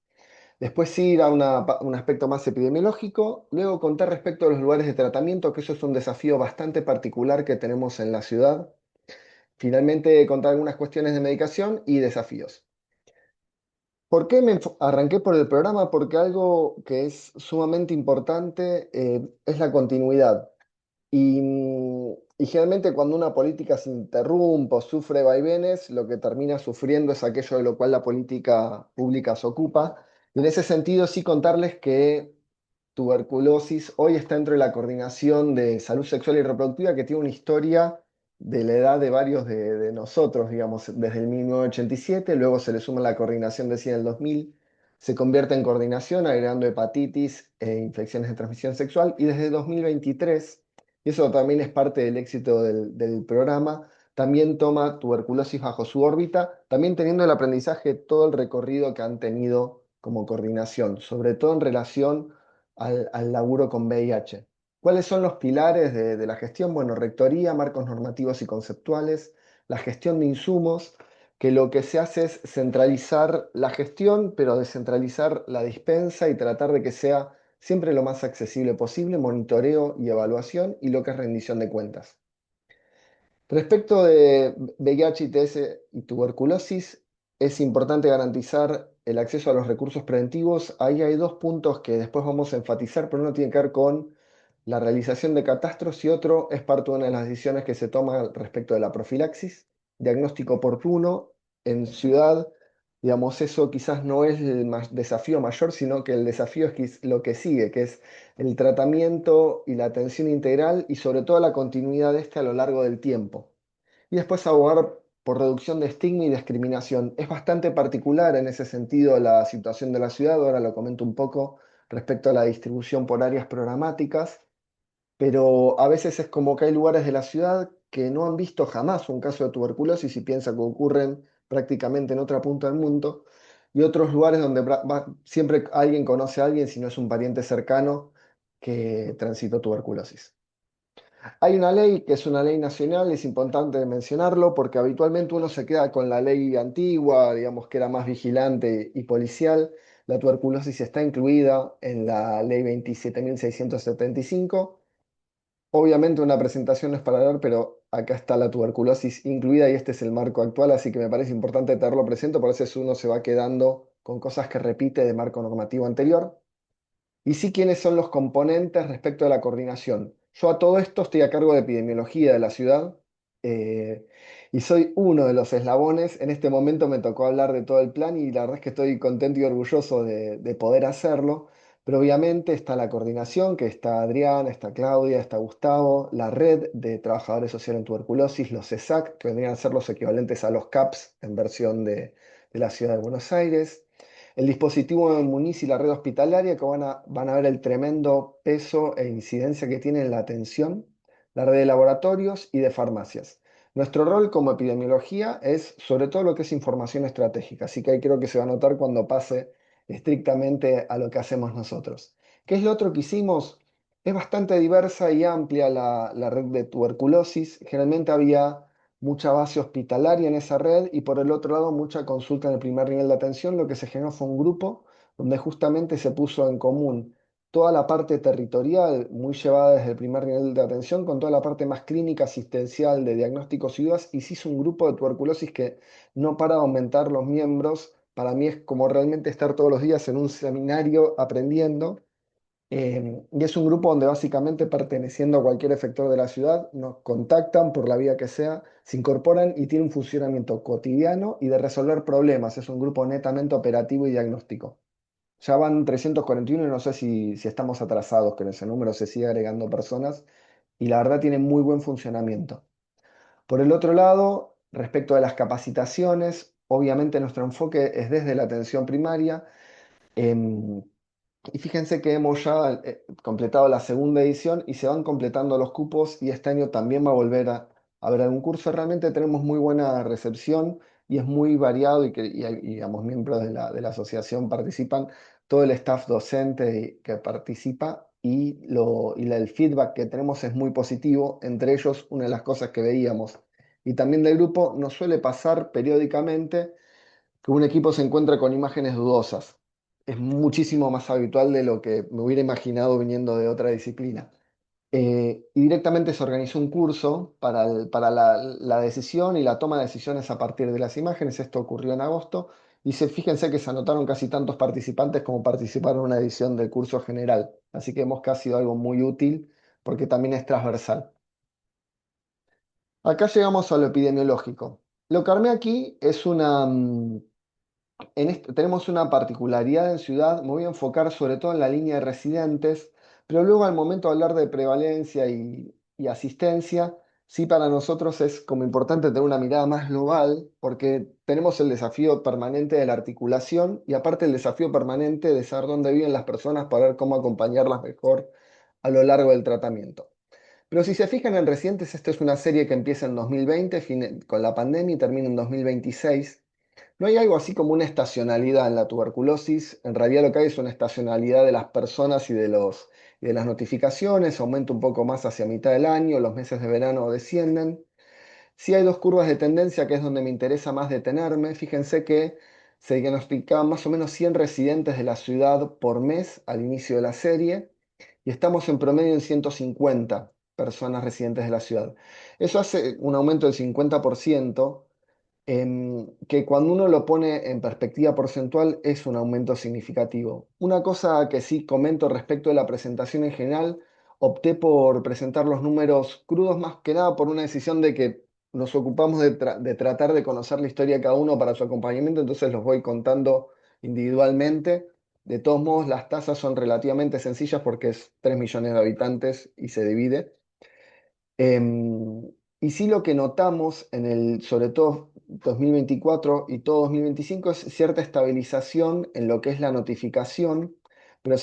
Después sí ir a un aspecto más epidemiológico. Luego contar respecto de los lugares de tratamiento, que eso es un desafío bastante particular que tenemos en la ciudad. Finalmente contar algunas cuestiones de medicación y desafíos. ¿Por qué arranqué por el programa? Porque algo que es sumamente importante es la continuidad. Y generalmente cuando una política se interrumpe o sufre vaivenes, lo que termina sufriendo es aquello de lo cual la política pública se ocupa. Y en ese sentido sí contarles que tuberculosis hoy está dentro de la Coordinación de Salud Sexual y Reproductiva, que tiene una historia de la edad de varios de nosotros, digamos, desde el 1987, luego se le suma la coordinación de SIDA en el 2000, se convierte en coordinación agregando hepatitis e infecciones de transmisión sexual, y desde 2023, y eso también es parte del éxito del programa, también toma tuberculosis bajo su órbita, también teniendo el aprendizaje todo el recorrido que han tenido como coordinación, sobre todo en relación al laburo con VIH. ¿Cuáles son los pilares de la gestión? Bueno, rectoría, marcos normativos y conceptuales, la gestión de insumos, que lo que se hace es centralizar la gestión, pero descentralizar la dispensa y tratar de que sea siempre lo más accesible posible, monitoreo y evaluación y lo que es rendición de cuentas. Respecto de VIH, ITS y tuberculosis, es importante garantizar el acceso a los recursos preventivos. Ahí hay dos puntos que después vamos a enfatizar, pero uno tiene que ver con la realización de catastros y otro es parte de una de las decisiones que se toma respecto de la profilaxis, diagnóstico oportuno en ciudad. Digamos, eso quizás no es el desafío mayor, sino que el desafío es lo que sigue, que es el tratamiento y la atención integral y sobre todo la continuidad de este a lo largo del tiempo. Y después abogar por reducción de estigma y discriminación. Es bastante particular en ese sentido la situación de la ciudad, ahora lo comento un poco respecto a la distribución por áreas programáticas, pero a veces es como que hay lugares de la ciudad que no han visto jamás un caso de tuberculosis y piensan que ocurren prácticamente en otra punta del mundo, y otros lugares donde siempre alguien conoce a alguien, si no es un pariente cercano, que transitó tuberculosis. Hay una ley que es una ley nacional, es importante mencionarlo porque habitualmente uno se queda con la ley antigua, digamos que era más vigilante y policial. La tuberculosis está incluida en la ley 27.675. Obviamente una presentación no es para ver, pero acá está la tuberculosis incluida y este es el marco actual, así que me parece importante tenerlo presente, por eso uno se va quedando con cosas que repite de marco normativo anterior. Y sí quiénes son los componentes respecto a la coordinación. Yo a todo esto estoy a cargo de epidemiología de la ciudad, eh, y soy uno de los eslabones. En este momento me tocó hablar de todo el plan y la verdad es que estoy contento y orgulloso de poder hacerlo. Pero obviamente está la coordinación, que está Adrián, está Claudia, está Gustavo, la red de trabajadores sociales en tuberculosis, los ESAC, que vendrían a ser los equivalentes a los CAPS en versión de la ciudad de Buenos Aires, el dispositivo de Muniz y la red hospitalaria, que van a ver el tremendo peso e incidencia que tiene en la atención, la red de laboratorios y de farmacias. Nuestro rol como epidemiología es sobre todo lo que es información estratégica, así que ahí creo que se va a notar cuando pase estrictamente a lo que hacemos nosotros. ¿Qué es lo otro que hicimos? Es bastante diversa y amplia la red de tuberculosis. Generalmente había mucha base hospitalaria en esa red y por el otro lado mucha consulta en el primer nivel de atención. Lo que se generó fue un grupo donde justamente se puso en común toda la parte territorial, muy llevada desde el primer nivel de atención, con toda la parte más clínica, asistencial, de diagnósticos y dudas, y se hizo un grupo de tuberculosis que no para de aumentar los miembros. Para mí es como realmente estar todos los días en un seminario aprendiendo. Y es un grupo donde básicamente perteneciendo a cualquier efector de la ciudad nos contactan por la vía que sea, se incorporan y tiene un funcionamiento cotidiano y de resolver problemas. Es un grupo netamente operativo y diagnóstico. Ya van 341 y no sé si estamos atrasados, que en ese número se sigue agregando personas y la verdad tiene muy buen funcionamiento. Por el otro lado, respecto de las capacitaciones, obviamente nuestro enfoque es desde la atención primaria. em, y fíjense que hemos ya completado la segunda edición y se van completando los cupos y este año también va a volver a haber algún curso. Realmente tenemos muy buena recepción y es muy variado digamos, miembros de la asociación participan, todo el staff docente que participa el feedback que tenemos es muy positivo. Entre ellos, una de las cosas que veíamos y también del grupo, nos suele pasar periódicamente que un equipo se encuentra con imágenes dudosas. Es muchísimo más habitual de lo que me hubiera imaginado viniendo de otra disciplina. Y directamente se organizó un curso para la decisión y la toma de decisiones a partir de las imágenes. Esto ocurrió en agosto. Y fíjense que se anotaron casi tantos participantes como participaron en una edición del curso general. Así que hemos casi sido algo muy útil porque también es transversal. Acá llegamos a lo epidemiológico. Lo que armé aquí es tenemos una particularidad en ciudad. Me voy a enfocar sobre todo en la línea de residentes, pero luego al momento de hablar de prevalencia y asistencia, sí para nosotros es como importante tener una mirada más global, porque tenemos el desafío permanente de la articulación y aparte el desafío permanente de saber dónde viven las personas para ver cómo acompañarlas mejor a lo largo del tratamiento. Pero si se fijan en residentes, esta es una serie que empieza en 2020, con la pandemia, y termina en 2026. No hay algo así como una estacionalidad en la tuberculosis. En realidad lo que hay es una estacionalidad de las personas y de las notificaciones. Aumenta un poco más hacia mitad del año, los meses de verano descienden. Sí hay dos curvas de tendencia que es donde me interesa más detenerme. Fíjense que se diagnosticaban más o menos 100 residentes de la ciudad por mes al inicio de la serie y estamos en promedio en 150 personas residentes de la ciudad. Eso hace un aumento del 50%, que cuando uno lo pone en perspectiva porcentual es un aumento significativo. Una cosa que sí comento respecto de la presentación en general, opté por presentar los números crudos más que nada por una decisión de que nos ocupamos de tratar de conocer la historia de cada uno para su acompañamiento, entonces los voy contando individualmente. De todos modos, las tasas son relativamente sencillas porque es 3 millones de habitantes y se divide. Em, y sí lo que notamos sobre todo 2024 y todo 2025 es cierta estabilización en lo que es la notificación, pero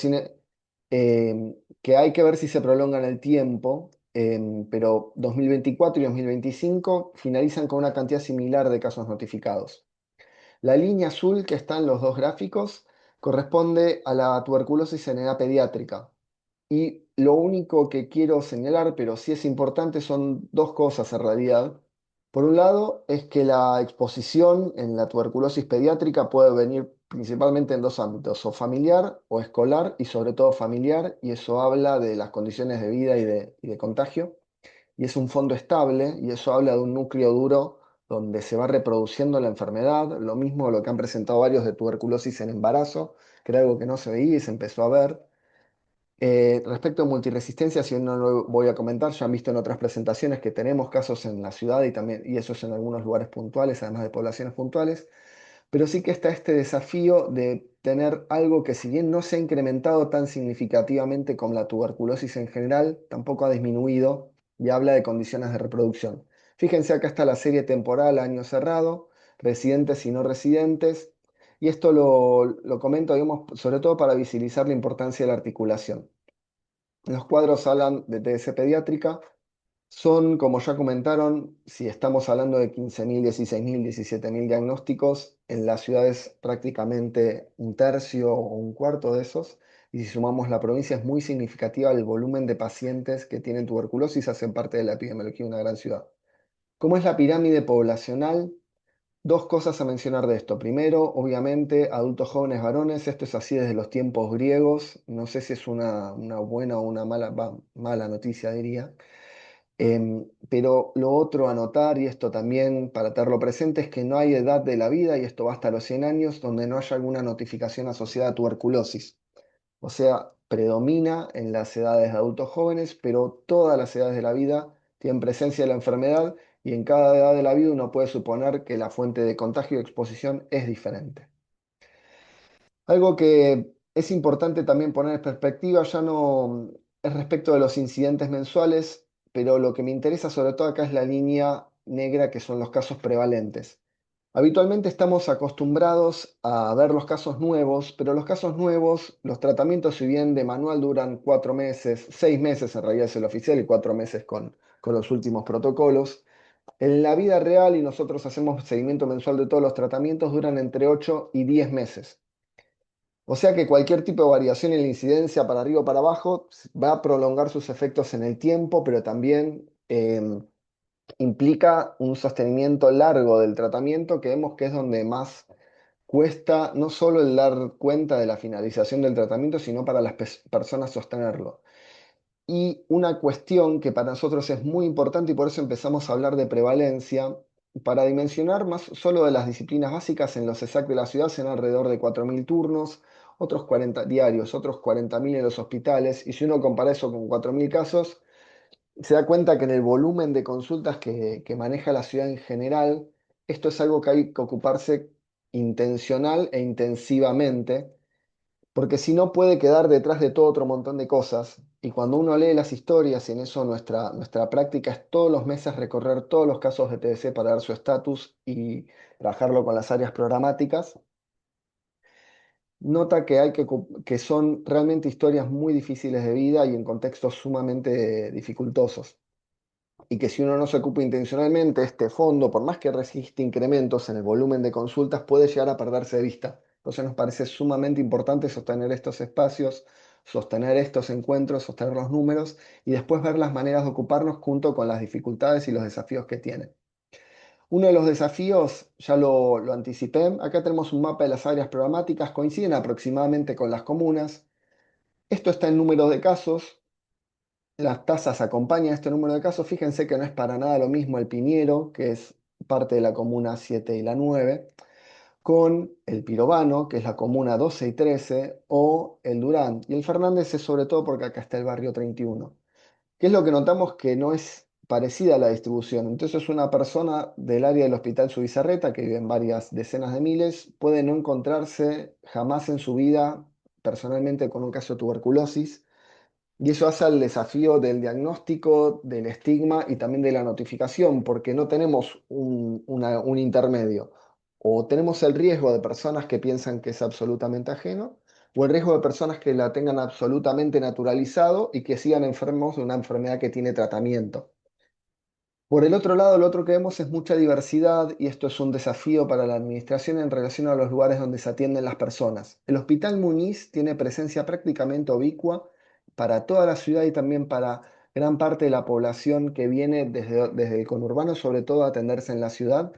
que hay que ver si se prolonga en el tiempo. Pero 2024 y 2025 finalizan con una cantidad similar de casos notificados. La línea azul que está en los dos gráficos corresponde a la tuberculosis en edad pediátrica. Y lo único que quiero señalar, pero sí es importante, son dos cosas en realidad. Por un lado, es que la exposición en la tuberculosis pediátrica puede venir principalmente en dos ámbitos, o familiar o escolar, y sobre todo familiar, y eso habla de las condiciones de vida y de contagio. Y es un fondo estable, y eso habla de un núcleo duro donde se va reproduciendo la enfermedad, lo mismo lo que han presentado varios de tuberculosis en embarazo, que era algo que no se veía y se empezó a ver. Respecto a multiresistencia, si no lo voy a comentar, ya han visto en otras presentaciones que tenemos casos en la ciudad y también, y eso es en algunos lugares puntuales, además de poblaciones puntuales, pero sí que está este desafío de tener algo que si bien no se ha incrementado tan significativamente con la tuberculosis en general, tampoco ha disminuido y habla de condiciones de reproducción. Fíjense, acá está la serie temporal año cerrado, residentes y no residentes, y esto lo comento, digamos, sobre todo para visibilizar la importancia de la articulación. Los cuadros hablan de TBC pediátrica, son, como ya comentaron, si estamos hablando de 15.000, 16.000, 17.000 diagnósticos, en las ciudades prácticamente un tercio o un cuarto de esos, y si sumamos la provincia es muy significativa el volumen de pacientes que tienen tuberculosis, hacen parte de la epidemiología de una gran ciudad. ¿Cómo es la pirámide poblacional? Dos cosas a mencionar de esto. Primero, obviamente, adultos jóvenes varones, esto es así desde los tiempos griegos, no sé si es una buena o una mala noticia, diría. Pero lo otro a notar, y esto también para tenerlo presente, es que no hay edad de la vida, y esto va hasta los 100 años, donde no haya alguna notificación asociada a tuberculosis. O sea, predomina en las edades de adultos jóvenes, pero todas las edades de la vida tienen presencia de la enfermedad y en cada edad de la vida uno puede suponer que la fuente de contagio y exposición es diferente. Algo que es importante también poner en perspectiva ya no es respecto de los incidentes mensuales, pero lo que me interesa sobre todo acá es la línea negra, que son los casos prevalentes. Habitualmente estamos acostumbrados a ver los casos nuevos, pero los casos nuevos, los tratamientos, si bien de manual duran 4 meses, 6 meses en realidad es el oficial y 4 meses con los últimos protocolos, en la vida real, y nosotros hacemos seguimiento mensual de todos los tratamientos, duran entre 8 y 10 meses. O sea que cualquier tipo de variación en la incidencia para arriba o para abajo va a prolongar sus efectos en el tiempo, pero también implica un sostenimiento largo del tratamiento, que vemos que es donde más cuesta no solo el dar cuenta de la finalización del tratamiento, sino para las personas sostenerlo. Y una cuestión que para nosotros es muy importante, y por eso empezamos a hablar de prevalencia, para dimensionar más solo de las disciplinas básicas, en los ESAC de la ciudad se dan alrededor de 4.000 turnos, otros 40 diarios, otros 40.000 en los hospitales, y si uno compara eso con 4.000 casos, se da cuenta que en el volumen de consultas que maneja la ciudad en general, esto es algo que hay que ocuparse intencional e intensivamente, porque si no puede quedar detrás de todo otro montón de cosas. Y cuando uno lee las historias, y en eso nuestra práctica es todos los meses recorrer todos los casos de TBC para dar su estatus y trabajarlo con las áreas programáticas, nota que son realmente historias muy difíciles de vida y en contextos sumamente dificultosos. Y que si uno no se ocupa intencionalmente, este fondo, por más que resiste incrementos en el volumen de consultas, puede llegar a perderse de vista. Entonces nos parece sumamente importante sostener estos espacios, sostener estos encuentros, sostener los números y después ver las maneras de ocuparnos junto con las dificultades y los desafíos que tienen. Uno de los desafíos, ya lo anticipé, acá tenemos un mapa de las áreas programáticas, coinciden aproximadamente con las comunas. Esto está en número de casos. Las tasas acompañan este número de casos. Fíjense que no es para nada lo mismo el Piñero, que es parte de la comuna 7 y la 9, con el Pirovano, que es la comuna 12 y 13, o el Durán. Y el Fernández es sobre todo porque acá está el barrio 31. ¿Qué es lo que notamos? Que no es parecida a la distribución. Entonces una persona del área del Hospital Subizarreta, que vive en varias decenas de miles, puede no encontrarse jamás en su vida personalmente con un caso de tuberculosis, y eso hace al desafío del diagnóstico, del estigma y también de la notificación, porque no tenemos un intermedio. O tenemos el riesgo de personas que piensan que es absolutamente ajeno, o el riesgo de personas que la tengan absolutamente naturalizado y que sigan enfermos de una enfermedad que tiene tratamiento. Por el otro lado, lo otro que vemos es mucha diversidad, y esto es un desafío para la administración en relación a los lugares donde se atienden las personas. El Hospital Muñiz tiene presencia prácticamente ubicua para toda la ciudad y también para gran parte de la población que viene desde el conurbano, sobre todo a atenderse en la ciudad.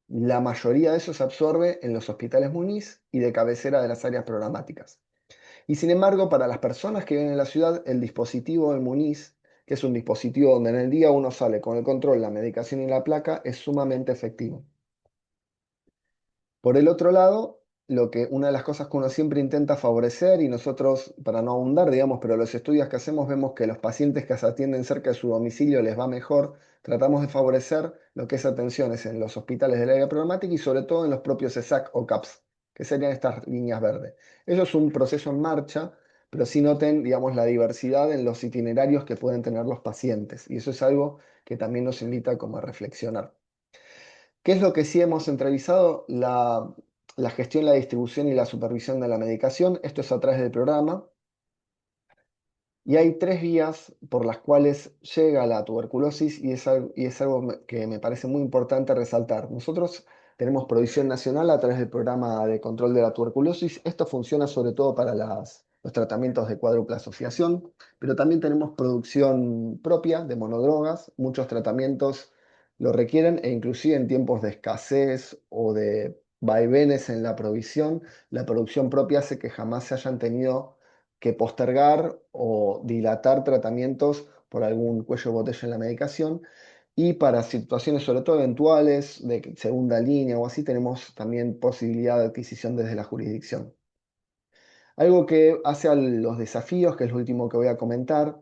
La mayoría de eso se absorbe en los hospitales Muñiz y de cabecera de las áreas programáticas. Y sin embargo, para las personas que viven en la ciudad, el dispositivo del Muñiz que es un dispositivo donde en el día uno sale con el control, la medicación y la placa, es sumamente efectivo. Por el otro lado, una de las cosas que uno siempre intenta favorecer, y nosotros, para no abundar, digamos, pero los estudios que hacemos vemos que los pacientes que se atienden cerca de su domicilio les va mejor, tratamos de favorecer lo que es atenciones en los hospitales del área programática y sobre todo en los propios ESAC o CAPS, que serían estas líneas verdes. Eso es un proceso en marcha, pero sí noten, digamos, la diversidad en los itinerarios que pueden tener los pacientes, y eso es algo que también nos invita como a reflexionar. ¿Qué es lo que sí hemos entrevistado? La gestión, la distribución y la supervisión de la medicación. Esto es a través del programa. Y hay 3 vías por las cuales llega la tuberculosis y es algo que me parece muy importante resaltar. Nosotros tenemos provisión nacional a través del programa de control de la tuberculosis. Esto funciona sobre todo para los tratamientos de cuádrupla asociación, pero también tenemos producción propia de monodrogas. Muchos tratamientos lo requieren e inclusive en tiempos de escasez o de vaivenes en la provisión, la producción propia hace que jamás se hayan tenido que postergar o dilatar tratamientos por algún cuello de botella en la medicación. Y para situaciones sobre todo eventuales de segunda línea o así, tenemos también posibilidad de adquisición desde la jurisdicción. Algo que hace a los desafíos, que es lo último que voy a comentar,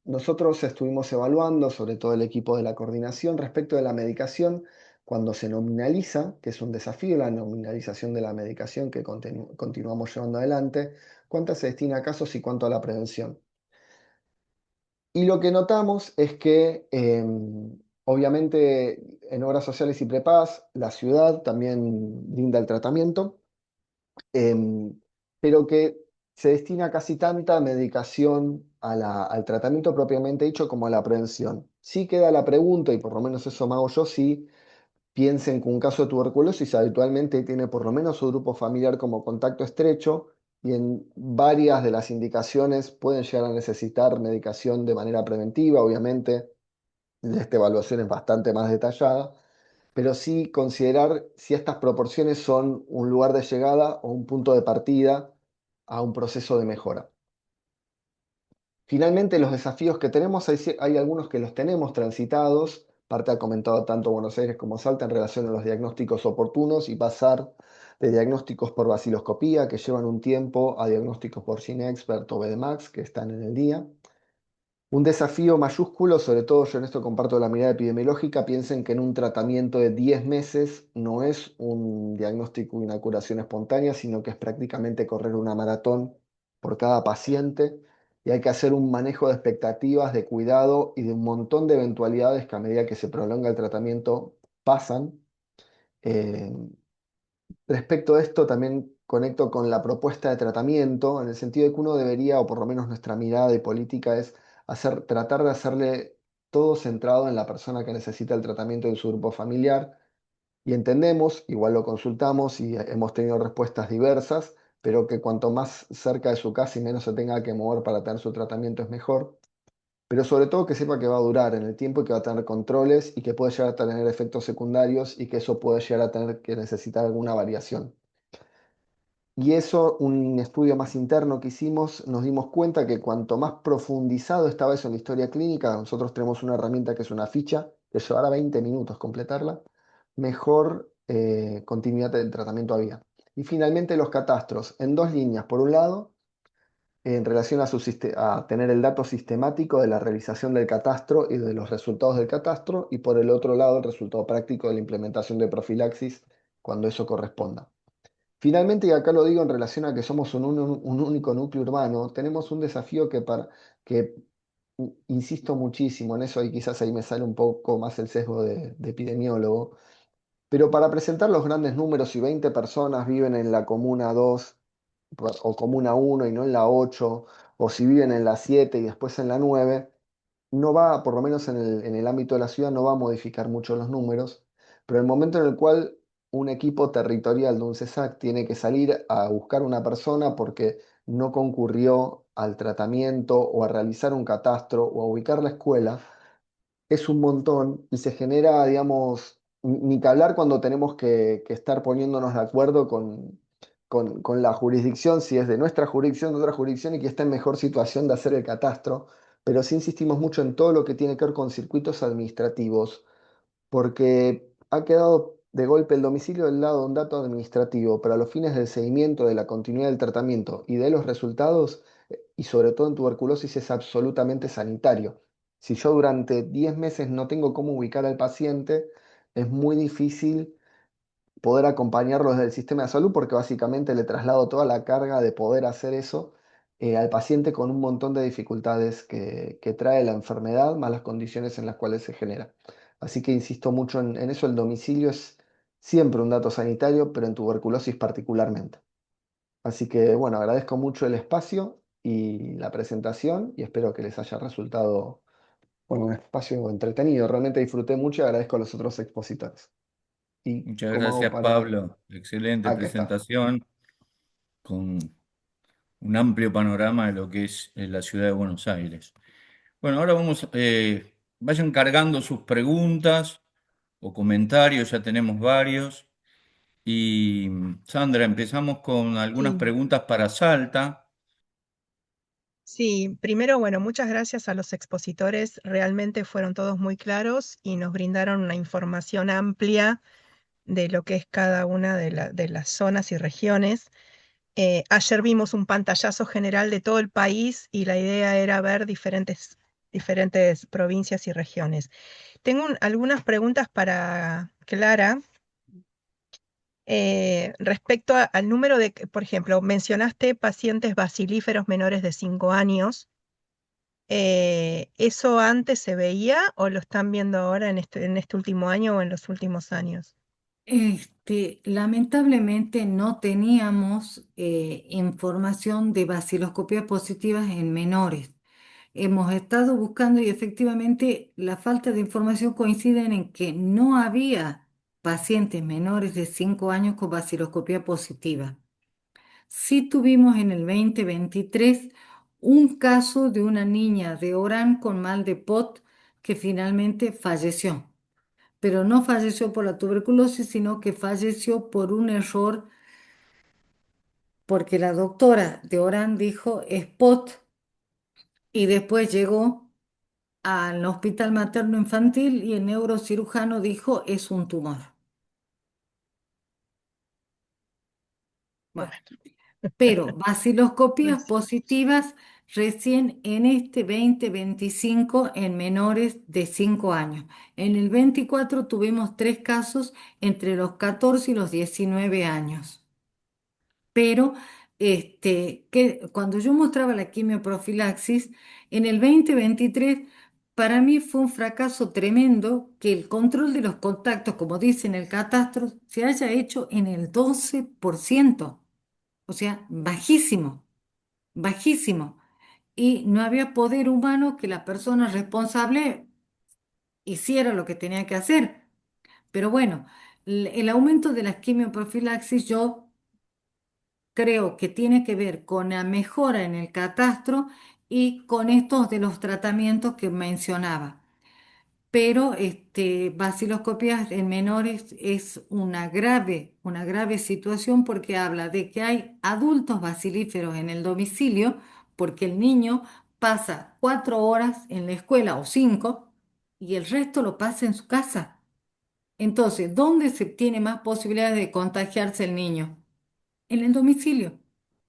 nosotros estuvimos evaluando, sobre todo el equipo de la coordinación, respecto de la medicación, cuando se nominaliza, que es un desafío, la nominalización de la medicación que continuamos llevando adelante, cuánto se destina a casos y cuánto a la prevención. Y lo que notamos es que, obviamente, en obras sociales y prepagas, la ciudad también brinda el tratamiento, em, pero que se destina casi tanta medicación al tratamiento propiamente dicho como a la prevención. Sí queda la pregunta, y por lo menos eso me hago yo, si piensen que un caso de tuberculosis habitualmente tiene por lo menos su grupo familiar como contacto estrecho y en varias de las indicaciones pueden llegar a necesitar medicación de manera preventiva, obviamente. Esta evaluación es bastante más detallada, pero sí considerar si estas proporciones son un lugar de llegada o un punto de partida a un proceso de mejora. Finalmente, los desafíos que tenemos, hay algunos que los tenemos transitados. Parte ha comentado tanto Buenos Aires como Salta en relación a los diagnósticos oportunos y pasar de diagnósticos por vaciloscopía, que llevan un tiempo, a diagnósticos por GeneXpert o BDMAX, que están en el día. Un desafío mayúsculo, sobre todo yo en esto comparto la mirada epidemiológica, piensen que en un tratamiento de 10 meses no es un diagnóstico y una curación espontánea, sino que es prácticamente correr una maratón por cada paciente y hay que hacer un manejo de expectativas, de cuidado y de un montón de eventualidades que a medida que se prolonga el tratamiento pasan. Eh, Respecto a esto, también conecto con la propuesta de tratamiento, en el sentido de que uno debería, o por lo menos nuestra mirada de política es tratar de hacerle todo centrado en la persona que necesita el tratamiento en su grupo familiar. Y entendemos, igual lo consultamos y hemos tenido respuestas diversas, pero que cuanto más cerca de su casa y menos se tenga que mover para tener su tratamiento es mejor. Pero sobre todo que sepa que va a durar en el tiempo y que va a tener controles y que puede llegar a tener efectos secundarios y que eso puede llegar a tener que necesitar alguna variación. Y eso, un estudio más interno que hicimos, nos dimos cuenta que cuanto más profundizado estaba eso en la historia clínica, nosotros tenemos una herramienta que es una ficha, que llevará 20 minutos completarla, mejor continuidad del tratamiento había. Y finalmente los catastros, en 2 líneas. Por un lado, en relación a tener el dato sistemático de la realización del catastro y de los resultados del catastro, y por el otro lado, el resultado práctico de la implementación de profilaxis cuando eso corresponda. Finalmente, y acá lo digo en relación a que somos un único núcleo urbano, tenemos un desafío que insisto muchísimo en eso, y quizás ahí me sale un poco más el sesgo de epidemiólogo, pero para presentar los grandes números, si 20 personas viven en la comuna 2 o comuna 1 y no en la 8, o si viven en la 7 y después en la 9, no va, por lo menos en el ámbito de la ciudad, no va a modificar mucho los números, pero el momento en el cual un equipo territorial de un CESAC tiene que salir a buscar una persona porque no concurrió al tratamiento o a realizar un catastro o a ubicar la escuela, es un montón y se genera, digamos, ni que hablar cuando tenemos que estar poniéndonos de acuerdo con la jurisdicción, si es de nuestra jurisdicción, de otra jurisdicción y que está en mejor situación de hacer el catastro, pero sí insistimos mucho en todo lo que tiene que ver con circuitos administrativos, porque ha quedado de golpe el domicilio del lado de un dato administrativo, pero a los fines del seguimiento de la continuidad del tratamiento y de los resultados, y sobre todo en tuberculosis, es absolutamente sanitario. Si yo durante 10 meses no tengo cómo ubicar al paciente, es muy difícil poder acompañarlo desde el sistema de salud porque básicamente le traslado toda la carga de poder hacer eso al paciente con un montón de dificultades que trae la enfermedad, más las condiciones en las cuales se genera. Así que insisto mucho en eso, el domicilio es siempre un dato sanitario, pero en tuberculosis particularmente. Así que bueno, agradezco mucho el espacio y la presentación y espero que les haya resultado bueno, un espacio entretenido. Realmente disfruté mucho y agradezco a los otros expositores. ¿Y Muchas cómo hago gracias, para...? Pablo. Excelente Acá está. presentación con un amplio panorama de lo que es la ciudad de Buenos Aires. Bueno, ahora vayan cargando sus preguntas o comentarios, ya tenemos varios. Y Sandra, empezamos con algunas Sí, preguntas para Salta. sí, primero, bueno, muchas gracias a los expositores, realmente fueron todos muy claros y nos brindaron una información amplia de lo que es cada una de las zonas y regiones. Ayer vimos un pantallazo general de todo el país y la idea era ver diferentes provincias y regiones. Tengo algunas preguntas para Clara. Respecto al número por ejemplo, mencionaste pacientes bacilíferos menores de 5 años. ¿Eso antes se veía o lo están viendo ahora en este último año o en los últimos años? Lamentablemente no teníamos información de baciloscopias positivas en menores. Hemos estado buscando y efectivamente la falta de información coincide en que no había pacientes menores de 5 años con baciloscopía positiva. Sí tuvimos en el 2023 un caso de una niña de Orán con mal de POT que finalmente falleció, pero no falleció por la tuberculosis, sino que falleció por un error, porque la doctora de Orán dijo es POT y después llegó al hospital materno infantil y el neurocirujano dijo es un tumor. Bueno, Bueno, pero vaciloscopías pues, positivas recién en este 2025 en menores de 5 años. En el 24 tuvimos 3 casos entre los 14 y los 19 años. Pero cuando yo mostraba la quimioprofilaxis, en el 2023, para mí fue un fracaso tremendo que el control de los contactos, como dice en el catastro, se haya hecho en el 12%, o sea, bajísimo, bajísimo. Y no había poder humano que la persona responsable hiciera lo que tenía que hacer. Pero bueno, el aumento de las quimioprofilaxis yo creo que tiene que ver con la mejora en el catastro y con estos de los tratamientos que mencionaba. Pero vaciloscopias en menores es una grave situación porque habla de que hay adultos bacilíferos en el domicilio, porque el niño pasa 4 horas en la escuela o 5 y el resto lo pasa en su casa. Entonces, ¿dónde se tiene más posibilidades de contagiarse el niño? En el domicilio.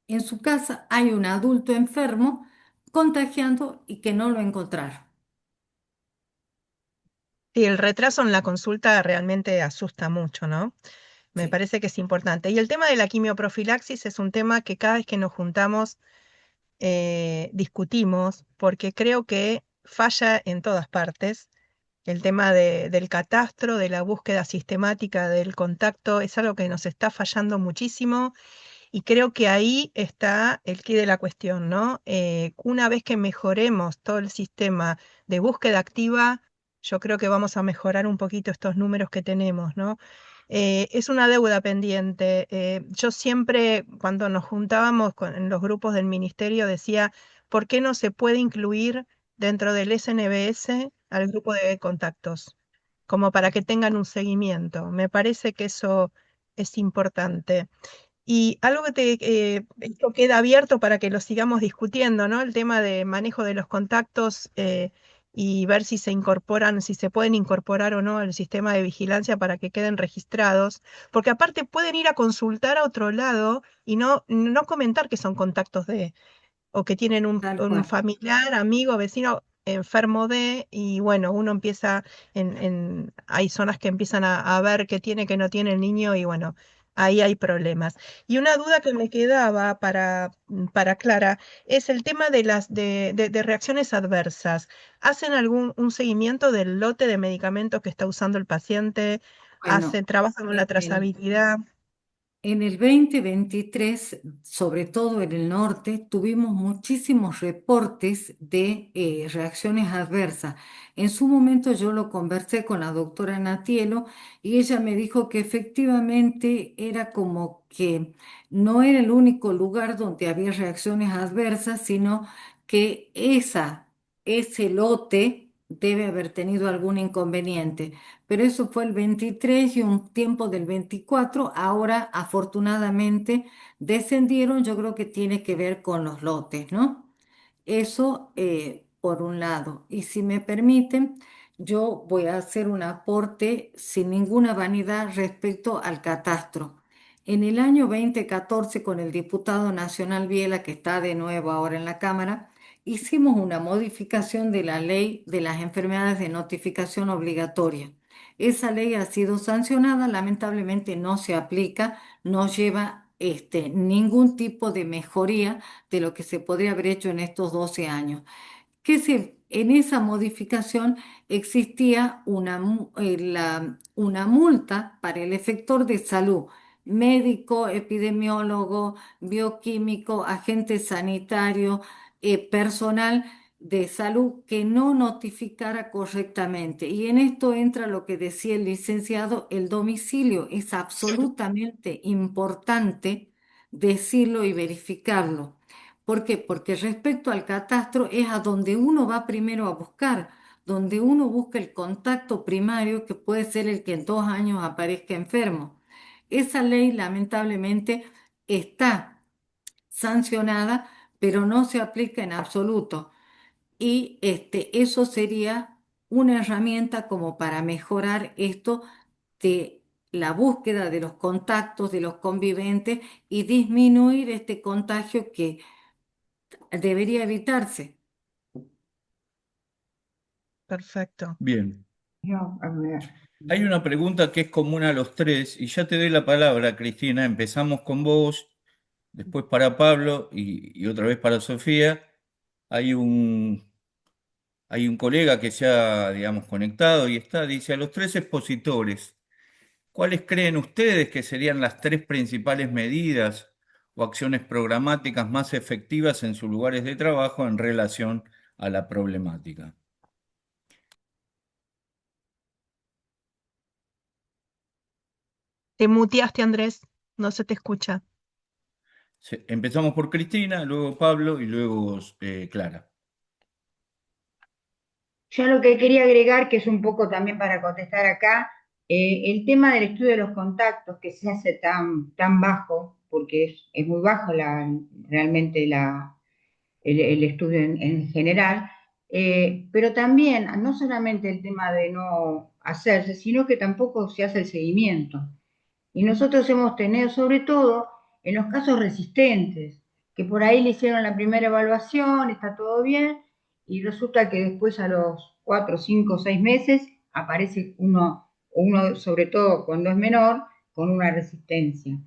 En su casa hay un adulto enfermo contagiando y que no lo encontraron. sí, el retraso en la consulta realmente asusta mucho, ¿no? Me Sí. parece que es importante. Y el tema de la quimioprofilaxis es un tema que cada vez que nos juntamos discutimos, porque creo que falla en todas partes. El tema del catastro, de la búsqueda sistemática del contacto, es algo que nos está fallando muchísimo y creo que ahí está el quid de la cuestión, ¿no? Una vez que mejoremos todo el sistema de búsqueda activa, yo creo que vamos a mejorar un poquito estos números que tenemos, ¿no? Es una deuda pendiente. Yo siempre, cuando nos juntábamos en los grupos del ministerio, decía, ¿por qué no se puede incluir dentro del SNBS al grupo de contactos? Como para que tengan un seguimiento. Me parece que eso es importante. Y algo esto queda abierto para que lo sigamos discutiendo, ¿no? El tema de manejo de los contactos y ver si se incorporan, si se pueden incorporar o no al sistema de vigilancia para que queden registrados, porque aparte pueden ir a consultar a otro lado y no comentar que son contactos o que tienen Tal un cual. familiar, amigo, vecino enfermo y bueno, uno empieza, hay zonas que empiezan a ver qué tiene, qué no tiene el niño y bueno, ahí hay problemas. Y una duda que me quedaba para Clara es el tema de reacciones adversas. ¿Hacen un seguimiento del lote de medicamentos que está usando el paciente? Bueno, ¿Trabajan con la en trazabilidad? En el 2023, sobre todo en el norte, tuvimos muchísimos reportes de reacciones adversas. En su momento yo lo conversé con la doctora Natielo y ella me dijo que efectivamente era como que no era el único lugar donde había reacciones adversas, sino que ese lote debe haber tenido algún inconveniente, pero eso fue el 23 y un tiempo del 24. Ahora afortunadamente descendieron, yo creo que tiene que ver con los lotes, ¿no? Eso por un lado. Y si me permiten, yo voy a hacer un aporte sin ninguna vanidad respecto al catastro. En el año 2014, con el diputado nacional Viela, que está de nuevo ahora en la Cámara, hicimos una modificación de la ley de las enfermedades de notificación obligatoria. Esa ley ha sido sancionada, lamentablemente no se aplica, no lleva ningún tipo de mejoría de lo que se podría haber hecho en estos 12 años. En esa modificación existía una multa para el efector de salud, médico, epidemiólogo, bioquímico, agente sanitario, personal de salud que no notificara correctamente. Y en esto entra lo que decía el licenciado, el domicilio. Es absolutamente importante decirlo y verificarlo. ¿Por qué? Porque respecto al catastro es a donde uno va primero a buscar, donde uno busca el contacto primario que puede ser el que en 2 años aparezca enfermo. Esa ley lamentablemente está sancionada, pero no se aplica en absoluto. Y eso sería una herramienta como para mejorar esto de la búsqueda de los contactos, de los conviventes y disminuir este contagio que debería evitarse. Perfecto. Bien. A ver. Hay una pregunta que es común a los tres y ya te doy la palabra, Cristina. Empezamos con vos, después para Pablo y otra vez para Sofía. Hay hay un colega que se ha, digamos, conectado y está, dice, a los tres expositores, ¿cuáles creen ustedes que serían las tres principales medidas o acciones programáticas más efectivas en sus lugares de trabajo en relación a la problemática? Te muteaste, Andrés, no se te escucha. Empezamos por Cristina, luego Pablo y luego Clara. Yo lo que quería agregar, que es un poco también para contestar acá, el tema del estudio de los contactos que se hace tan bajo, porque es muy bajo realmente el estudio en general, pero también no solamente el tema de no hacerse, sino que tampoco se hace el seguimiento. Y nosotros hemos tenido, sobre todo en los casos resistentes, que por ahí le hicieron la primera evaluación, está todo bien, y resulta que después a los 4, 5, 6 meses aparece uno sobre todo cuando es menor, con una resistencia.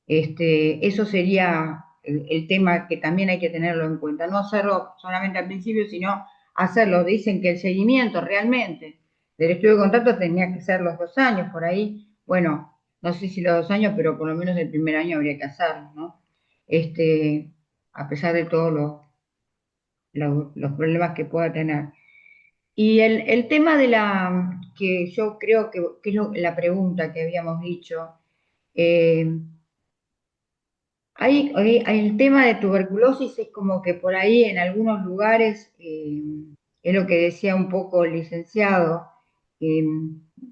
Eso sería el tema que también hay que tenerlo en cuenta. No hacerlo solamente al principio, sino hacerlo. Dicen que el seguimiento realmente del estudio de contacto tenía que ser los 2 años, por ahí. Bueno, no sé si los 2 años, pero por lo menos el primer año habría que hacerlo, ¿no? A pesar de todos los problemas que pueda tener. Y el tema que yo creo que es la pregunta que habíamos dicho, eh, el tema de tuberculosis es como que por ahí en algunos lugares, es lo que decía un poco el licenciado,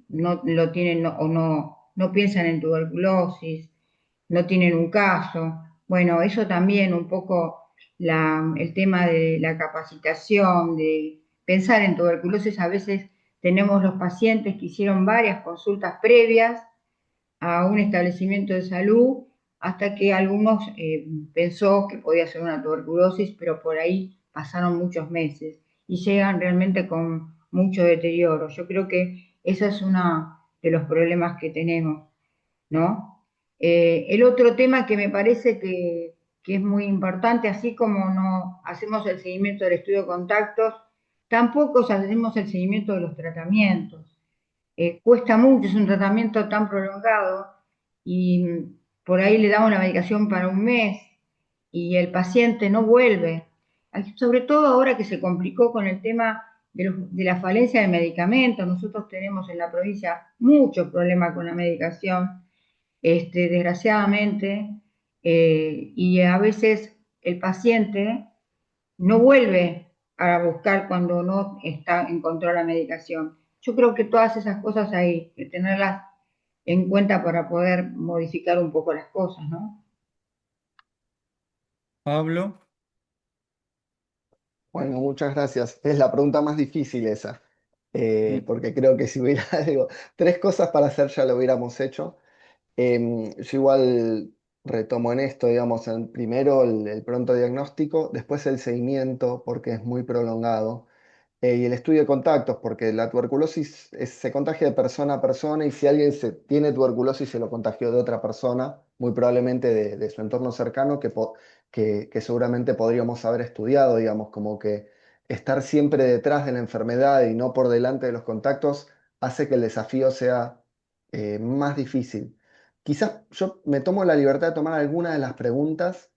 no lo tienen o no piensan en tuberculosis. no tienen un caso. Bueno, eso también un poco el tema de la capacitación, de pensar en tuberculosis, a veces tenemos los pacientes que hicieron varias consultas previas a un establecimiento de salud hasta que algunos pensó que podía ser una tuberculosis, pero por ahí pasaron muchos meses y llegan realmente con mucho deterioro. Yo creo que ese es uno de los problemas que tenemos, ¿no? El otro tema que me parece que es muy importante, así como no hacemos el seguimiento del estudio de contactos, tampoco hacemos el seguimiento de los tratamientos. Cuesta mucho, es un tratamiento tan prolongado y por ahí le damos la medicación para un mes y el paciente no vuelve. Sobre todo ahora que se complicó con el tema de la falencia de medicamentos. Nosotros tenemos en la provincia mucho problema con la medicación, desgraciadamente, y a veces el paciente no vuelve a buscar cuando no está encontró la medicación. Yo creo que todas esas cosas hay que tenerlas en cuenta para poder modificar un poco las cosas, ¿no? Pablo. Bueno, muchas gracias. Es la pregunta más difícil esa, Mm. porque creo que si hubiera digo, tres cosas para hacer ya lo hubiéramos hecho. Yo igual retomo en esto, digamos, primero el pronto diagnóstico, después el seguimiento, porque es muy prolongado. Y el estudio de contactos, porque la tuberculosis se contagia de persona a persona y si alguien tiene tuberculosis se lo contagió de otra persona, muy probablemente de su entorno cercano, que seguramente podríamos haber estudiado, digamos, como que estar siempre detrás de la enfermedad y no por delante de los contactos hace que el desafío sea más difícil. Quizás yo me tomo la libertad de tomar algunas de las preguntas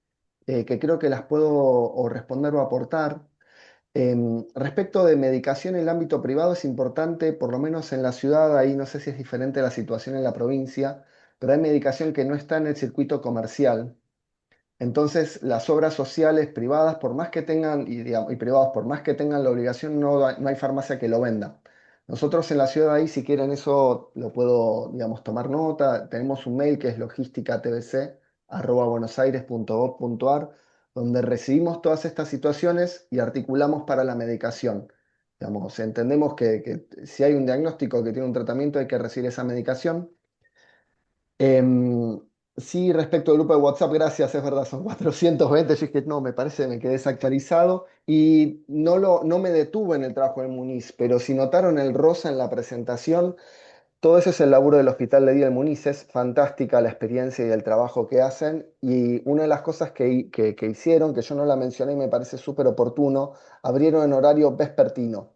que creo que las puedo o responder o aportar. Respecto de medicación en el ámbito privado es importante, por lo menos en la ciudad, ahí no sé si es diferente la situación en la provincia, pero hay medicación que no está en el circuito comercial. Entonces, las obras sociales privadas, por más que tengan, y privados, por más que tengan la obligación, no hay farmacia que lo venda. Nosotros en la ciudad ahí, si quieren eso, lo puedo, digamos, tomar nota. Tenemos un mail que es logisticatbc@buenosaires.gov.ar, donde recibimos todas estas situaciones y articulamos para la medicación. Digamos, entendemos que si hay un diagnóstico que tiene un tratamiento, hay que recibir esa medicación. Em, sí, respecto al grupo de WhatsApp, gracias, es verdad, son 420. Yo dije, no, me parece, me quedé desactualizado y no me detuve en el trabajo del Muniz, pero si notaron el rosa en la presentación, todo eso es el laburo del Hospital de Día del Muniz, es fantástica la experiencia y el trabajo que hacen y una de las cosas que hicieron, que yo no la mencioné y me parece súper oportuno, abrieron en horario vespertino.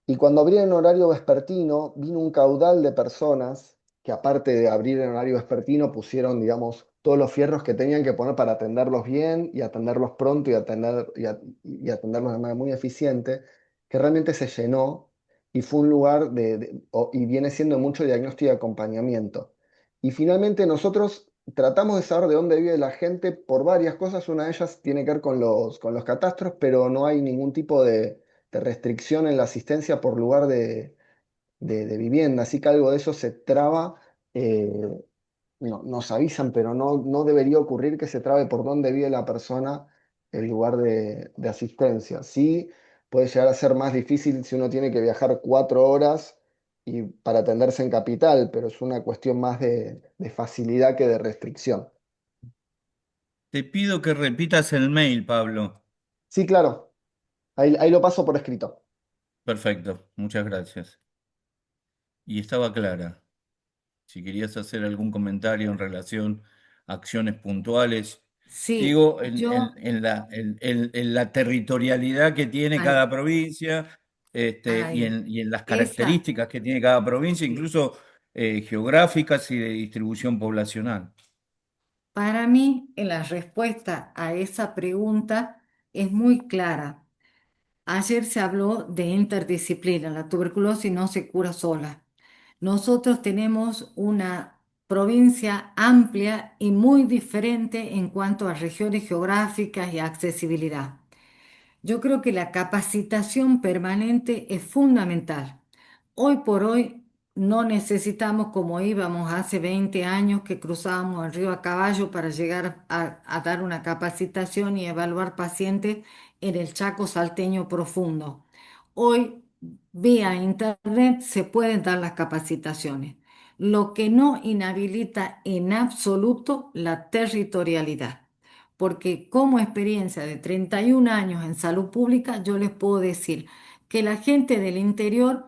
Y cuando abrieron en horario vespertino, vino un caudal de personas que aparte de abrir en horario vespertino, pusieron, digamos, todos los fierros que tenían que poner para atenderlos bien y atenderlos pronto y atenderlos de manera muy eficiente, que realmente se llenó y fue un lugar y viene siendo mucho diagnóstico y acompañamiento. Y finalmente nosotros tratamos de saber de dónde vive la gente por varias cosas. Una de ellas tiene que ver con los catastros, pero no hay ningún tipo de restricción en la asistencia por lugar de vivienda, así que algo de eso se traba. eh, Nos avisan, pero no debería ocurrir que se trabe por dónde vive la persona el lugar de asistencia. Sí, puede llegar a ser más difícil si uno tiene que viajar 4 horas para atenderse en capital, pero es una cuestión más de facilidad que de restricción. Te pido que repitas el mail, Pablo. Sí, claro, ahí lo paso por escrito. Perfecto, muchas gracias. Y estaba clara. Si querías hacer algún comentario en relación a acciones puntuales, Sí, digo, en la territorialidad que tiene ay, cada provincia, ay, y en las esa, características que tiene cada provincia, sí. incluso geográficas y de distribución poblacional. Para mí, en la respuesta a esa pregunta es muy clara. Ayer se habló de interdisciplina. La tuberculosis no se cura sola. Nosotros tenemos una provincia amplia y muy diferente en cuanto a regiones geográficas y accesibilidad. Yo creo que la capacitación permanente es fundamental. Hoy por hoy no necesitamos como íbamos hace 20 años que cruzábamos el río a caballo para llegar a dar una capacitación y evaluar pacientes en el Chaco salteño profundo. Hoy, vía internet, se pueden dar las capacitaciones, lo que no inhabilita en absoluto la territorialidad. Porque como experiencia de 31 años en salud pública, yo les puedo decir que la gente del interior,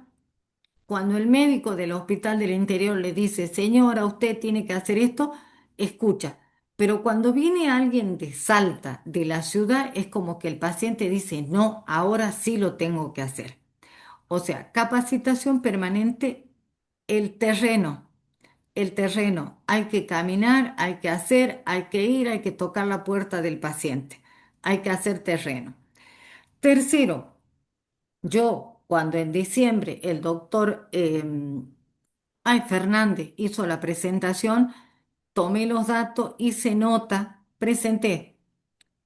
cuando el médico del hospital del interior le dice, señora, usted tiene que hacer esto, escucha. Pero cuando viene alguien de Salta, de la ciudad, es como que el paciente dice, no, ahora sí lo tengo que hacer. O sea, capacitación permanente, el terreno, el terreno. Hay que caminar, hay que hacer, hay que ir, hay que tocar la puerta del paciente. Hay que hacer terreno. Tercero, yo, cuando en diciembre el doctor Fernández hizo la presentación, tomé los datos, hice nota, presenté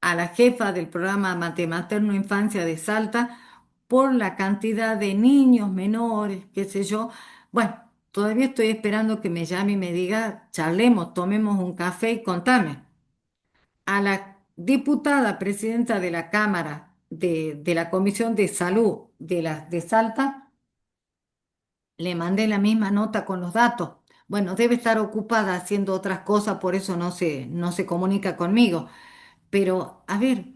a la jefa del programa Matematerno Infancia de Salta por la cantidad de niños menores, qué sé yo. Bueno, todavía estoy esperando que me llame y me diga, charlemos, tomemos un café y contame. A la diputada presidenta de la Cámara de la Comisión de Salud de Salta, le mandé la misma nota con los datos. Bueno, debe estar ocupada haciendo otras cosas, por eso no se comunica conmigo. Pero, a ver,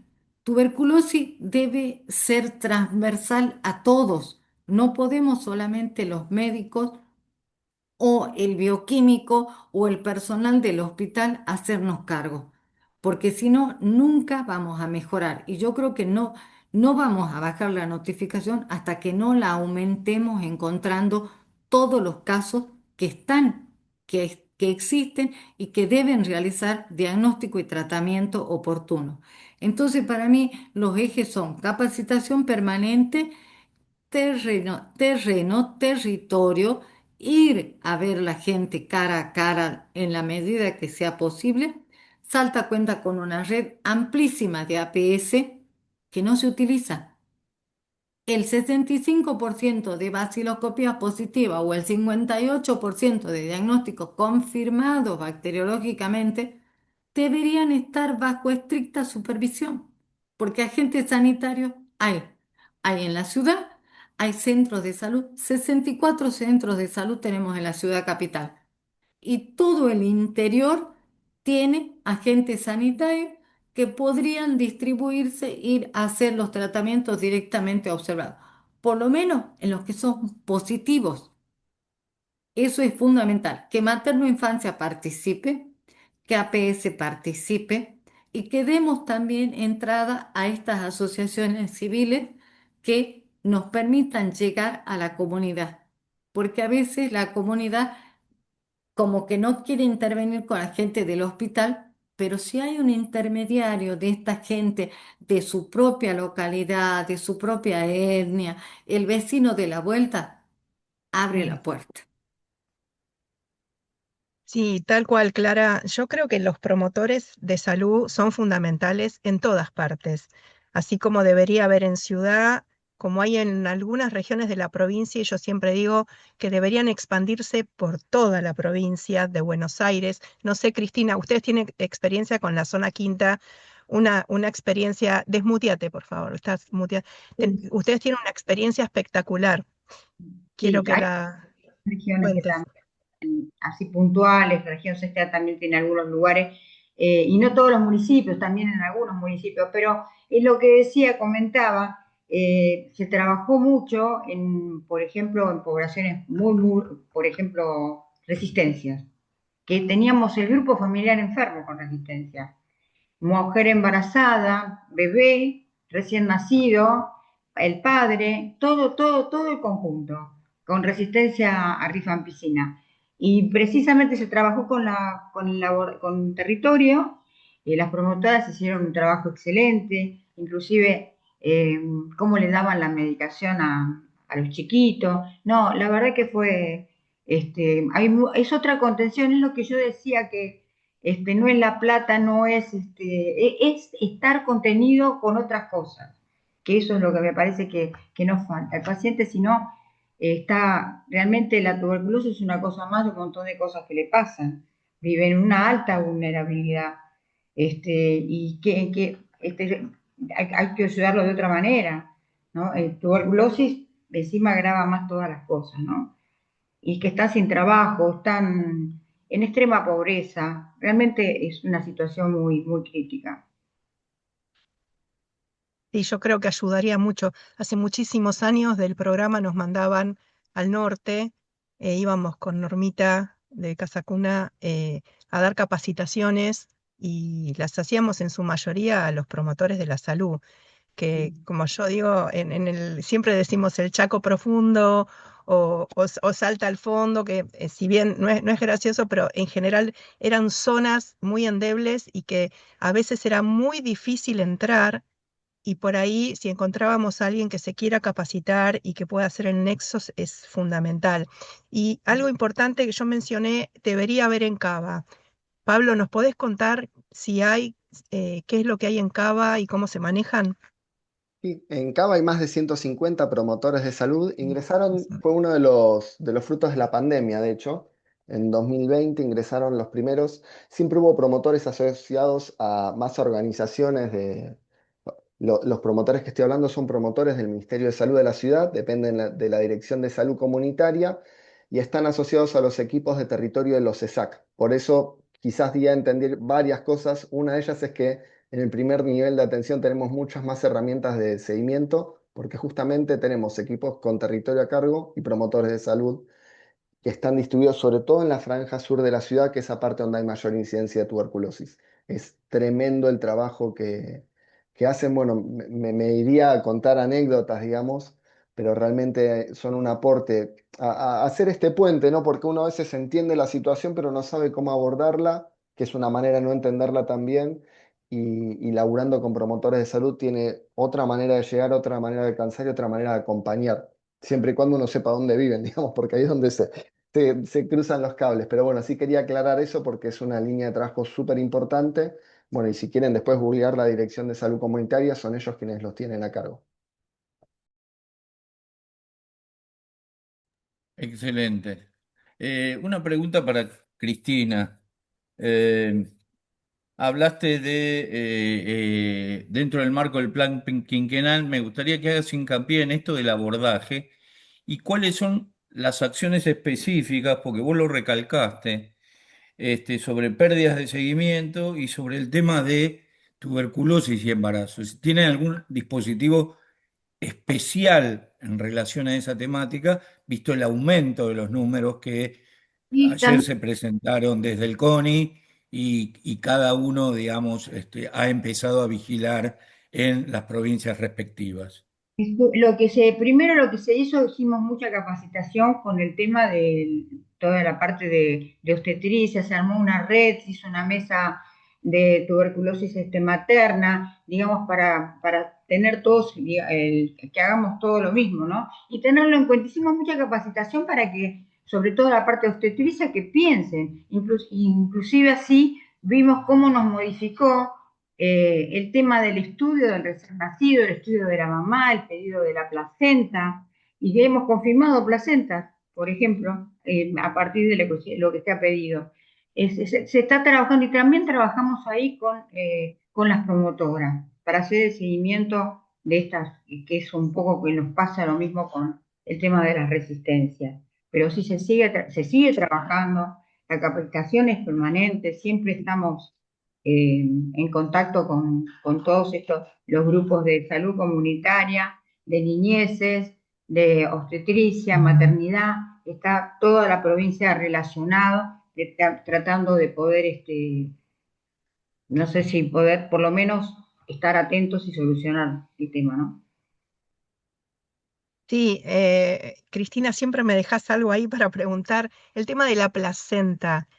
tuberculosis debe ser transversal a todos. No podemos solamente los médicos o el bioquímico o el personal del hospital hacernos cargo, porque si no, nunca vamos a mejorar. Y yo creo que no vamos a bajar la notificación hasta que no la aumentemos encontrando todos los casos que están, que existen y que deben realizar diagnóstico y tratamiento oportuno. Entonces, para mí, los ejes son capacitación permanente, territorio, ir a ver la gente cara a cara en la medida que sea posible. Salta cuenta con una red amplísima de APS que no se utiliza. El 65% de baciloscopías positivas o el 58% de diagnósticos confirmados bacteriológicamente deberían estar bajo estricta supervisión, porque agentes sanitarios hay. Hay en la ciudad, hay centros de salud, 64 centros de salud tenemos en la ciudad capital y todo el interior tiene agentes sanitarios que podrían distribuirse, ir a hacer los tratamientos directamente observados, por lo menos en los que son positivos. Eso es fundamental, que Materno Infancia participe, que APS participe y que demos también entrada a estas asociaciones civiles que nos permitan llegar a la comunidad, porque a veces la comunidad como que no quiere intervenir con la gente del hospital, pero si hay un intermediario de esta gente de su propia localidad, de su propia etnia, el vecino de la vuelta, abre Mm. la puerta. Sí, tal cual, Clara. Yo creo que los promotores de salud son fundamentales en todas partes, así como debería haber en ciudad, como hay en algunas regiones de la provincia, y yo siempre digo que deberían expandirse por toda la provincia de Buenos Aires. No sé, Cristina, ustedes tienen experiencia con la zona quinta, una experiencia, desmuteate, por favor, estás muteada. Ustedes tienen una experiencia espectacular. Quiero Sí, que hay la regiones que cuentes. también, así puntuales, región sexta también tiene algunos lugares, y no todos los municipios, también en algunos municipios, pero es lo que decía, comentaba, se trabajó mucho en, por ejemplo, en poblaciones por ejemplo, resistencias, que teníamos el grupo familiar enfermo con resistencia, mujer embarazada, bebé, recién nacido, el padre, todo el conjunto, con resistencia a rifampicina. Y precisamente se trabajó con territorio, las promotoras hicieron un trabajo excelente, inclusive cómo le daban la medicación a los chiquitos. No, la verdad que fue, es otra contención, es lo que yo decía que no es la plata, no es, es estar contenido con otras cosas, que eso es lo que me parece que no falta. El paciente, si no, realmente la tuberculosis es una cosa más de un montón de cosas que le pasan. Vive en una alta vulnerabilidad, y hay que ayudarlo de otra manera, ¿no? Tuberculosis encima agrava más todas las cosas, ¿no? Y que están sin trabajo, están en extrema pobreza. Realmente es una situación muy, muy crítica. Y yo creo que ayudaría mucho. Hace muchísimos años del programa nos mandaban al norte, íbamos con Normita de Casa Cuna a dar capacitaciones y las hacíamos en su mayoría a los promotores de la salud, que como yo digo, siempre decimos el Chaco profundo o Salta al fondo, que si bien no es gracioso, pero en general eran zonas muy endebles y que a veces era muy difícil entrar y por ahí, si encontrábamos a alguien que se quiera capacitar y que pueda hacer el nexo, es fundamental. Y algo importante que yo mencioné, debería haber en Cava. Pablo, ¿nos podés contar si hay, qué es lo que hay en Cava y cómo se manejan? Sí, en Cava hay más de 150 promotores de salud. Ingresaron, Eso. fue uno de los frutos de la pandemia, de hecho. En 2020 ingresaron los primeros. Siempre hubo promotores asociados a más organizaciones los promotores que estoy hablando son promotores del Ministerio de Salud de la ciudad, dependen de la Dirección de Salud Comunitaria y están asociados a los equipos de territorio de los ESAC. Por eso quizás di a entender varias cosas. Una de ellas es que en el primer nivel de atención tenemos muchas más herramientas de seguimiento, porque justamente tenemos equipos con territorio a cargo y promotores de salud que están distribuidos sobre todo en la franja sur de la ciudad, que es la parte donde hay mayor incidencia de tuberculosis. Es tremendo el trabajo que hacen. Bueno, me iría a contar anécdotas, digamos, pero realmente son un aporte a hacer este puente, ¿no? Porque uno a veces entiende la situación, pero no sabe cómo abordarla, que es una manera de no entenderla también. Y laburando con promotores de salud tiene otra manera de llegar, otra manera de alcanzar y otra manera de acompañar siempre y cuando uno sepa dónde viven, digamos, porque ahí es donde se cruzan los cables. Pero bueno, sí quería aclarar eso porque es una línea de trabajo súper importante. Bueno, y si quieren después googlear la Dirección de Salud Comunitaria, son ellos quienes los tienen a cargo. Excelente. Una pregunta para Cristina. Eh, Hablaste dentro del marco del plan quinquenal, me gustaría que hagas hincapié en esto del abordaje y cuáles son las acciones específicas, porque vos lo recalcaste, sobre pérdidas de seguimiento y sobre el tema de tuberculosis y embarazo. Si tienen algún dispositivo especial en relación a esa temática, visto el aumento de los números que Y ayer también se presentaron desde el CONI y cada uno, digamos, ha empezado a vigilar en las provincias respectivas. primero lo que se hizo, hicimos mucha capacitación con el tema de toda la parte de obstetricia, se armó una red, se hizo una mesa de tuberculosis materna, digamos, para tener todos, que hagamos todo lo mismo, ¿no? Y tenerlo en cuenta. Hicimos mucha capacitación para que, sobre todo la parte de obstetricia, que piensen, inclusive así vimos cómo nos modificó el tema del estudio del recién nacido, el estudio de la mamá, el pedido de la placenta, y que hemos confirmado placentas, por ejemplo, a partir de lo que se ha pedido. Se está trabajando y también trabajamos ahí con las promotoras para hacer el seguimiento de estas, que es un poco que nos pasa lo mismo con el tema de las resistencias. Pero sí se sigue trabajando, la capacitación es permanente, siempre estamos en contacto con todos los grupos de salud comunitaria, de niñeces, de obstetricia, maternidad, está toda la provincia relacionada, tratando de poder, no sé si poder por lo menos estar atentos y solucionar el tema, ¿no? Sí, Cristina, siempre me dejas algo ahí para preguntar. El tema de la placenta. Sí.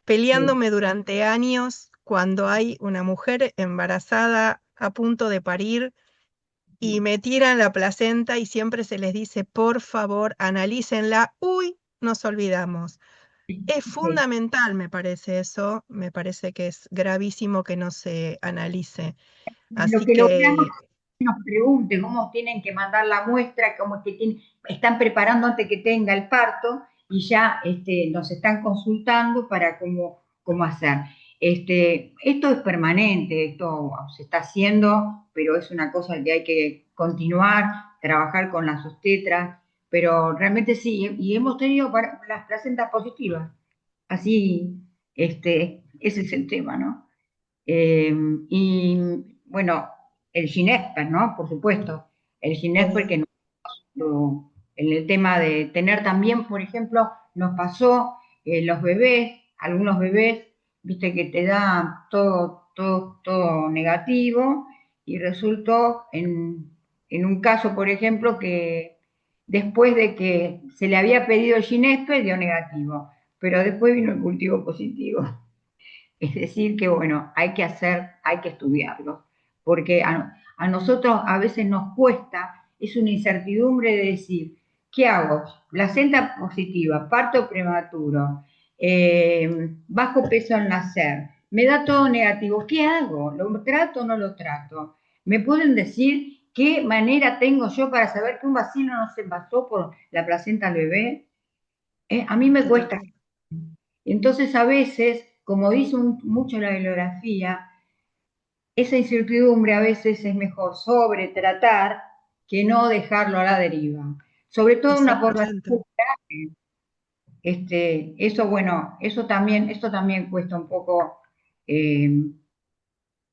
Peleándome durante años cuando hay una mujer embarazada a punto de parir y me tiran la placenta y siempre se les dice, por favor, analícenla. Uy, nos olvidamos. Es Sí. fundamental, me parece eso. Me parece que es gravísimo que no se analice. Lo Así que logramos que nos pregunte cómo tienen que mandar la muestra, cómo es que están preparando antes que tenga el parto y ya nos están consultando para cómo hacer. Esto es permanente, esto se está haciendo, pero es una cosa que hay que continuar, trabajar con las obstetras, pero realmente sí, y hemos tenido las placentas positivas, así, ese es el tema, ¿no? Y bueno, el Ginésper, ¿no? Por supuesto, el Ginésper Obvio. que en el tema de tener también, por ejemplo, nos pasó los bebés, algunos bebés, viste que te da todo negativo y resultó en un caso, por ejemplo, que después de que se le había pedido el Ginésper dio negativo, pero después vino el cultivo positivo. Es decir, que bueno, hay que estudiarlo, porque a nosotros a veces nos cuesta, es una incertidumbre de decir, ¿qué hago? Placenta positiva, parto prematuro, bajo peso al nacer, me da todo negativo, ¿qué hago? ¿Lo trato o no lo trato? ¿Me pueden decir qué manera tengo yo para saber que un vacilo no se pasó por la placenta al bebé? A mí me Tal cuesta. cual. Entonces, a veces, como dice mucho la bibliografía, esa incertidumbre a veces es mejor sobretratar que no dejarlo a la deriva. Sobre todo en una población Exactamente. grande. Eso, bueno, esto también cuesta un poco, eh,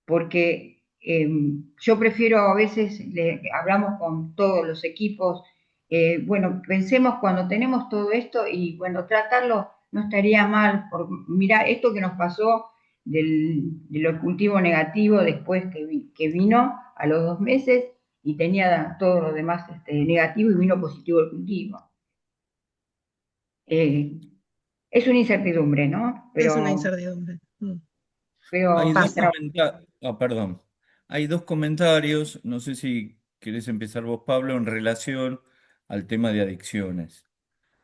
porque yo prefiero a veces, hablamos con todos los equipos, bueno, pensemos cuando tenemos todo esto y bueno, tratarlo no estaría mal, mira, esto que nos pasó de lo cultivo negativo después que vino a los 2 meses y tenía todo lo demás negativo y vino positivo el cultivo. Eh, es una incertidumbre, ¿no? Es una incertidumbre. Hay Pero dos Pasa. comentarios, perdón. Hay dos comentarios, no sé si querés empezar vos, Pablo, en relación al tema de adicciones.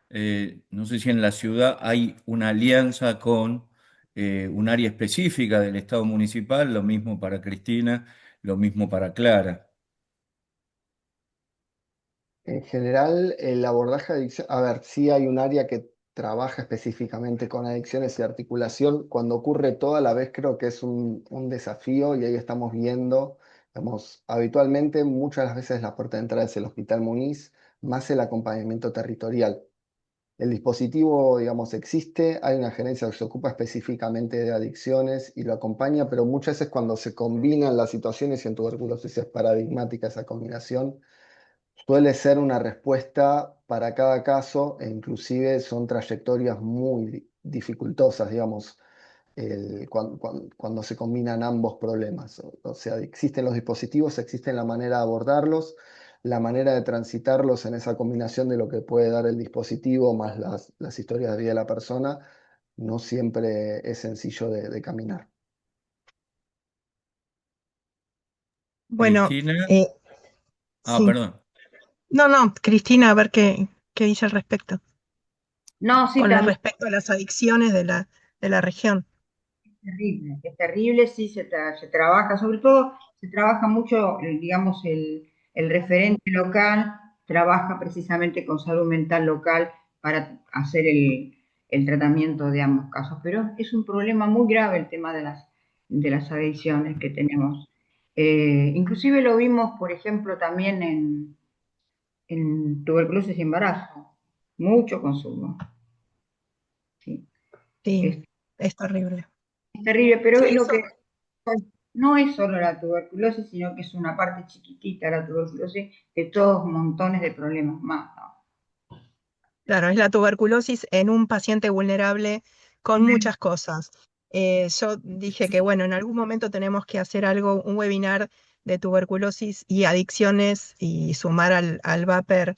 No sé si en la ciudad hay una alianza con un área específica del Estado municipal, lo mismo para Cristina, lo mismo para Clara. En general, el abordaje de adicción, a ver, sí hay un área que trabaja específicamente con adicciones y articulación. Cuando ocurre todo a la vez, creo que es un desafío y ahí estamos viendo, digamos, habitualmente muchas de las veces la puerta de entrada es el Hospital Muniz, más el acompañamiento territorial. El dispositivo, digamos, existe, hay una gerencia que se ocupa específicamente de adicciones y lo acompaña, pero muchas veces cuando se combinan las situaciones y en tuberculosis es paradigmática esa combinación, suele ser una respuesta para cada caso e inclusive son trayectorias muy dificultosas, digamos, cuando se combinan ambos problemas. O sea, existen los dispositivos, existe la manera de abordarlos, la manera de transitarlos en esa combinación de lo que puede dar el dispositivo más las historias de vida de la persona, no siempre es sencillo de caminar. Bueno, Cristina, sí. perdón. No, no, Cristina, a ver qué dice al respecto, no, sí, con también. respecto a las adicciones de la región. Es terrible, sí, se trabaja, sobre todo se trabaja mucho, digamos, el referente local trabaja precisamente con salud mental local para hacer el tratamiento de ambos casos, pero es un problema muy grave el tema de las adicciones que tenemos. Inclusive lo vimos, por ejemplo, también en tuberculosis y embarazo, mucho consumo, sí. Sí, Es, es terrible. es terrible, pero Sí, es lo eso. que no es solo la tuberculosis, sino que es una parte chiquitita la tuberculosis de todos montones de problemas más, ¿no? Claro, es la tuberculosis en un paciente vulnerable con muchas cosas. Yo dije que, bueno, en algún momento tenemos que hacer algo, un webinar de tuberculosis y adicciones y sumar al vapor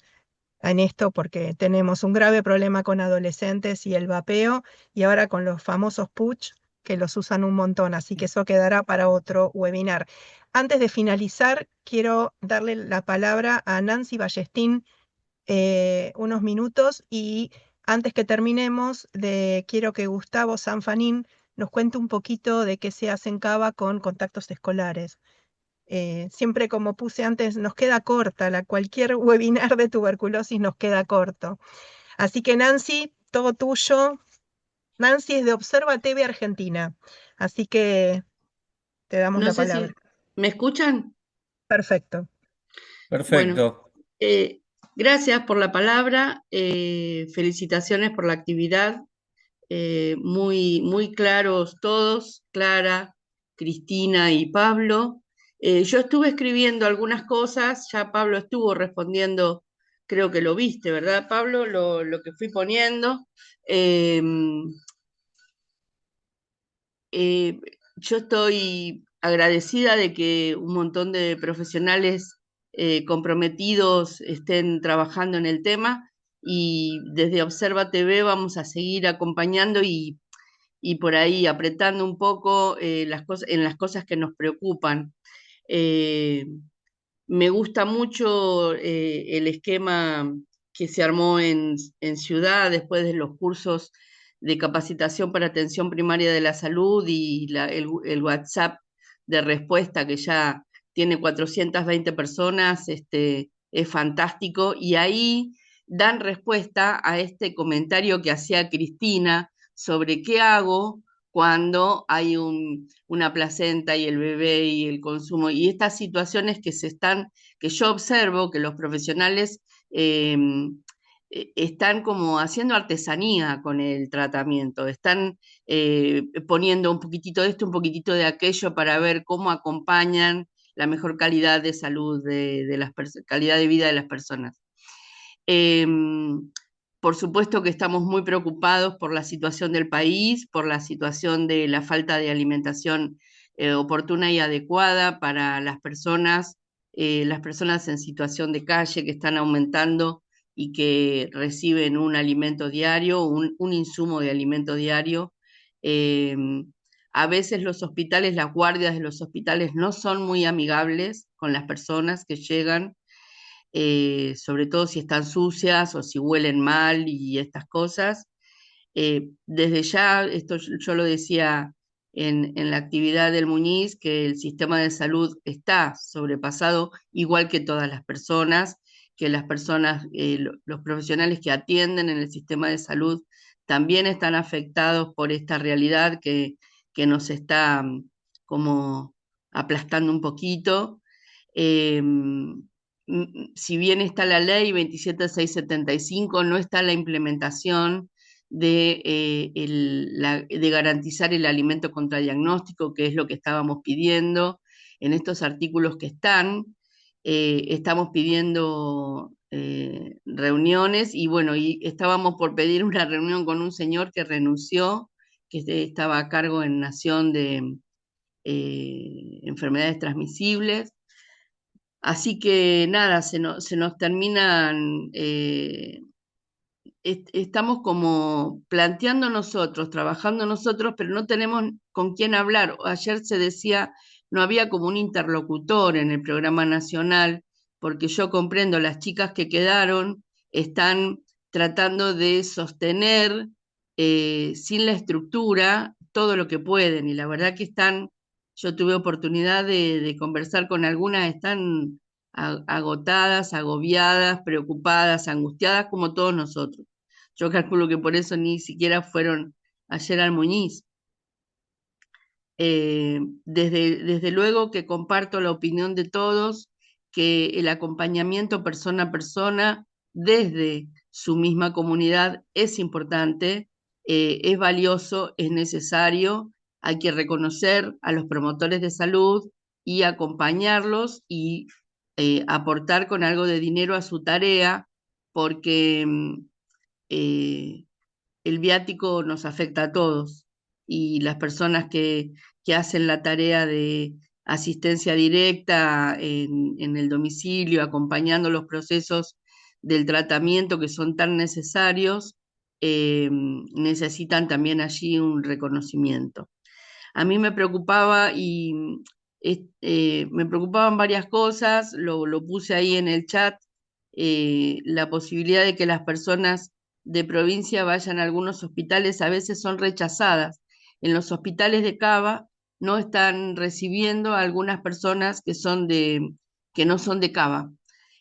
en esto porque tenemos un grave problema con adolescentes y el vapeo y ahora con los famosos push que los usan un montón, así que eso quedará para otro webinar. Antes de finalizar, quiero darle la palabra a Nancy Ballestín unos minutos y antes que terminemos, quiero que Gustavo Sanfanín nos cuente un poquito de qué se hace en Cava con contactos escolares. Siempre, como puse antes, nos queda corta, cualquier webinar de tuberculosis nos queda corto. Así que Nancy, todo tuyo. Nancy es de Observa TV Argentina, así que te damos No la sé palabra. si me escuchan. Perfecto. Bueno, Perfecto. gracias por la palabra, felicitaciones por la actividad, muy, muy claros todos, Clara, Cristina y Pablo. Yo estuve escribiendo algunas cosas, ya Pablo estuvo respondiendo, creo que lo viste, ¿verdad, Pablo? Lo que fui poniendo. Yo estoy agradecida de que un montón de profesionales comprometidos estén trabajando en el tema y desde Observa TV vamos a seguir acompañando y por ahí apretando un poco en las cosas que nos preocupan. Eh, Me gusta mucho el esquema que se armó en Ciudad después de los cursos de capacitación para atención primaria de la salud y el WhatsApp de respuesta que ya tiene 420 personas, es fantástico. Y ahí dan respuesta a este comentario que hacía Cristina sobre qué hago cuando hay una placenta y el bebé y el consumo, y estas situaciones que yo observo que los profesionales eh, están como haciendo artesanía con el tratamiento, están poniendo un poquitito de esto, un poquitito de aquello para ver cómo acompañan la mejor calidad de salud calidad de vida de las personas. Por supuesto que estamos muy preocupados por la situación del país, por la situación de la falta de alimentación oportuna y adecuada para las personas en situación de calle que están aumentando y que reciben un alimento diario, un insumo de alimento diario. Eh, a veces los hospitales, las guardias de los hospitales no son muy amigables con las personas que llegan, sobre todo si están sucias o si huelen mal y estas cosas. Desde ya, esto yo lo decía en la actividad del Muñiz, que el sistema de salud está sobrepasado, igual que todas las personas, que las personas, los profesionales que atienden en el sistema de salud también están afectados por esta realidad que nos está como aplastando un poquito. Si bien está la ley 27675, no está la implementación de garantizar el alimento contra diagnóstico, que es lo que estábamos pidiendo en estos artículos que estamos pidiendo reuniones y bueno, y estábamos por pedir una reunión con un señor que renunció, que estaba a cargo en Nación de enfermedades transmisibles. Así que nada, se nos terminan, estamos como planteando nosotros, trabajando nosotros, pero no tenemos con quién hablar. Ayer se decía, no había como un interlocutor en el programa nacional, porque yo comprendo, las chicas que quedaron están tratando de sostener sin la estructura todo lo que pueden, y la verdad que yo tuve oportunidad de conversar con algunas, están agotadas, agobiadas, preocupadas, angustiadas como todos nosotros. Yo calculo que por eso ni siquiera fueron ayer al Muñiz. Desde luego que comparto la opinión de todos, que el acompañamiento persona a persona desde su misma comunidad es importante, es valioso, es necesario, hay que reconocer a los promotores de salud y acompañarlos y aportar con algo de dinero a su tarea, porque eh, el viático nos afecta a todos y las personas que hacen la tarea de asistencia directa en el domicilio, acompañando los procesos del tratamiento que son tan necesarios, necesitan también allí un reconocimiento. A mí me preocupaba me preocupaban varias cosas, lo puse ahí en el chat, la posibilidad de que las personas de provincia vayan a algunos hospitales, a veces son rechazadas. En los hospitales de Cava no están recibiendo a algunas personas que no son de Cava.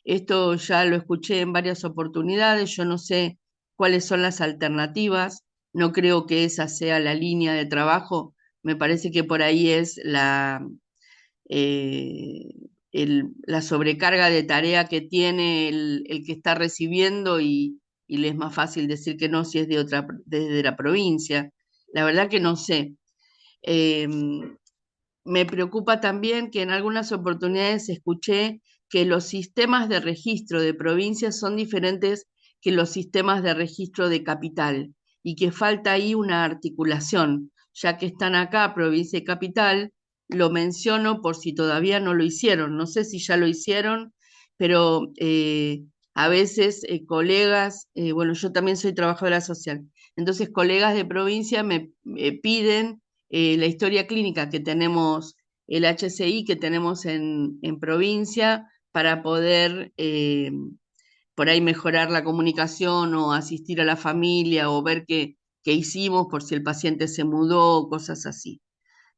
Esto ya lo escuché en varias oportunidades, yo no sé cuáles son las alternativas, no creo que esa sea la línea de trabajo, me parece que por ahí es eh, la sobrecarga de tarea que tiene el que está recibiendo y le es más fácil decir que no si es desde la provincia. La verdad que no sé. Eh, Me preocupa también que en algunas oportunidades escuché que los sistemas de registro de provincias son diferentes que los sistemas de registro de capital y que falta ahí una articulación, ya que están acá provincia y capital, lo menciono por si todavía no lo hicieron, no sé si ya lo hicieron, pero a veces colegas, bueno, yo también soy trabajadora social, entonces colegas de provincia me piden la historia clínica que tenemos, el HCI que tenemos en provincia para poder por ahí mejorar la comunicación o asistir a la familia o ver qué hicimos por si el paciente se mudó, cosas así.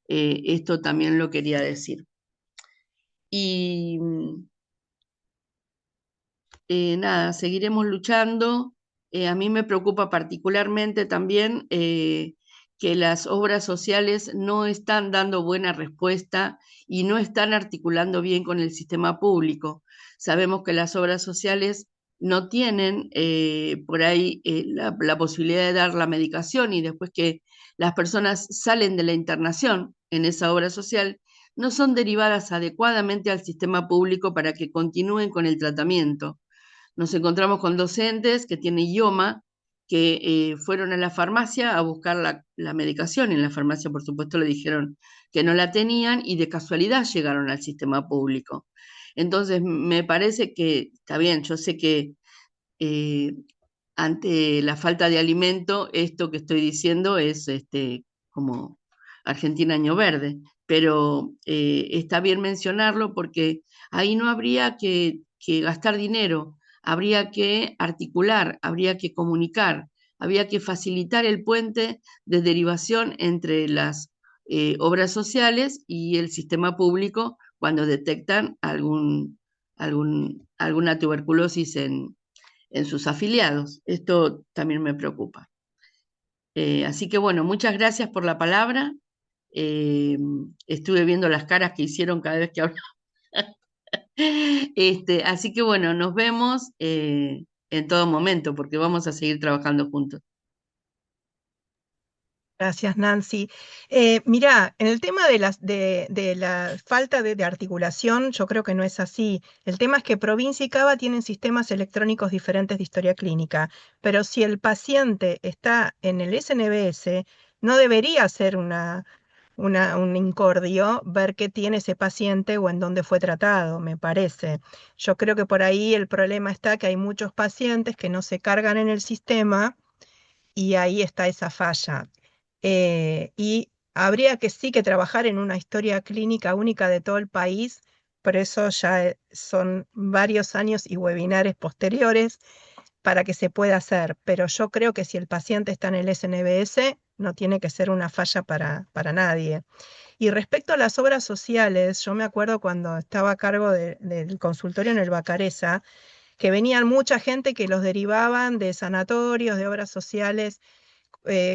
Esto también lo quería decir. Y nada, seguiremos luchando. A mí me preocupa particularmente también que las obras sociales no están dando buena respuesta y no están articulando bien con el sistema público. Sabemos que las obras sociales no tienen por ahí la posibilidad de dar la medicación y después que las personas salen de la internación en esa obra social, no son derivadas adecuadamente al sistema público para que continúen con el tratamiento. Nos encontramos con docentes que tienen idioma, que fueron a la farmacia a buscar la medicación. En la farmacia, por supuesto, le dijeron que no la tenían y de casualidad llegaron al sistema público. Entonces, me parece que, está bien, yo sé que ante la falta de alimento, esto que estoy diciendo es como Argentina Año Verde, pero está bien mencionarlo porque ahí no habría que gastar dinero, habría que articular, habría que comunicar, habría que facilitar el puente de derivación entre las obras sociales y el sistema público cuando detectan alguna tuberculosis en sus afiliados. Esto también me preocupa. Así que bueno, muchas gracias por la palabra. Estuve viendo las caras que hicieron cada vez que hablaba. Así que bueno, nos vemos en todo momento porque vamos a seguir trabajando juntos. Gracias, Nancy. Mirá, en el tema de la falta de articulación, yo creo que no es así. El tema es que provincia y Cava tienen sistemas electrónicos diferentes de historia clínica, pero si el paciente está en el SNBS, no debería ser un incordio ver qué tiene ese paciente o en dónde fue tratado, me parece. Yo creo que por ahí el problema está que hay muchos pacientes que no se cargan en el sistema y ahí está esa falla. Y habría que sí que trabajar en una historia clínica única de todo el país, por eso ya son varios años y webinares posteriores para que se pueda hacer, pero yo creo que si el paciente está en el SNBS, no tiene que ser una falla para nadie. Y respecto a las obras sociales, yo me acuerdo cuando estaba a cargo del consultorio en el Bacareza, que venían mucha gente que los derivaban de sanatorios, de obras sociales.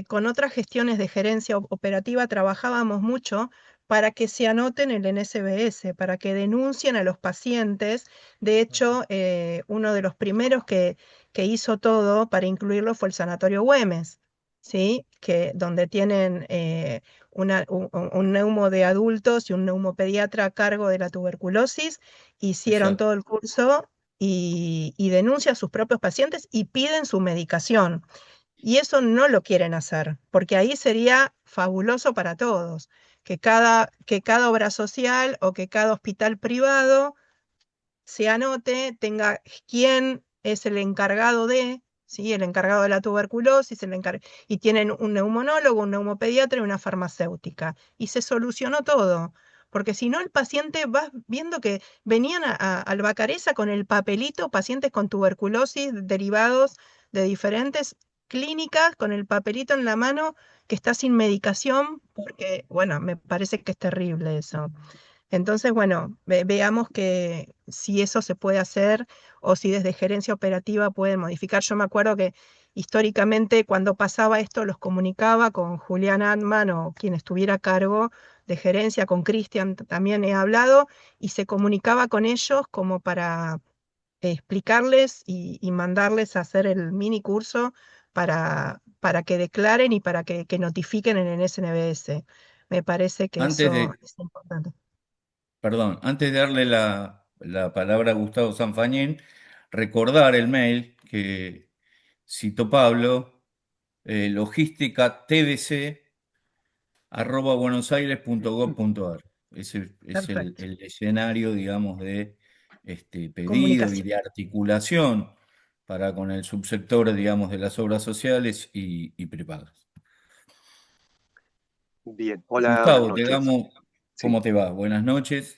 Con otras gestiones de gerencia operativa trabajábamos mucho para que se anoten en el NSBS, para que denuncien a los pacientes. De hecho, uno de los primeros que hizo todo para incluirlo fue el Sanatorio Güemes, ¿sí? Donde tienen un neumo de adultos y un neumopediatra a cargo de la tuberculosis. Hicieron Exacto. todo el curso y denuncian a sus propios pacientes y piden su medicación. Y eso no lo quieren hacer, porque ahí sería fabuloso para todos, que cada obra social o que cada hospital privado se anote, tenga quién es el encargado ¿sí? El encargado de la tuberculosis, y tienen un neumonólogo, un neumopediatra y una farmacéutica. Y se solucionó todo. Porque si no, el paciente va viendo que venían al Bacareza con el papelito, pacientes con tuberculosis derivados de diferentes clínica con el papelito en la mano que está sin medicación, porque, bueno, me parece que es terrible eso. Entonces, bueno, veamos que si eso se puede hacer o si desde gerencia operativa pueden modificar. Yo me acuerdo que históricamente cuando pasaba esto los comunicaba con Julián Antman o quien estuviera a cargo de gerencia, con Cristian también he hablado, y se comunicaba con ellos como para explicarles y mandarles a hacer el mini curso para que declaren y para que notifiquen en el SNBS. Me parece que Antes eso de, es importante. perdón, antes de darle la palabra a Gustavo Sanfañén, recordar el mail que citó Pablo, logística@buenosaires.gov.ar. Ese es Perfecto. el escenario, digamos, de pedido y Comunicación. de articulación para con el subsector, digamos, de las obras sociales y prepagas. Bien, hola, buenas Gustavo, te noches. damos, Sí, ¿cómo te va? Buenas noches.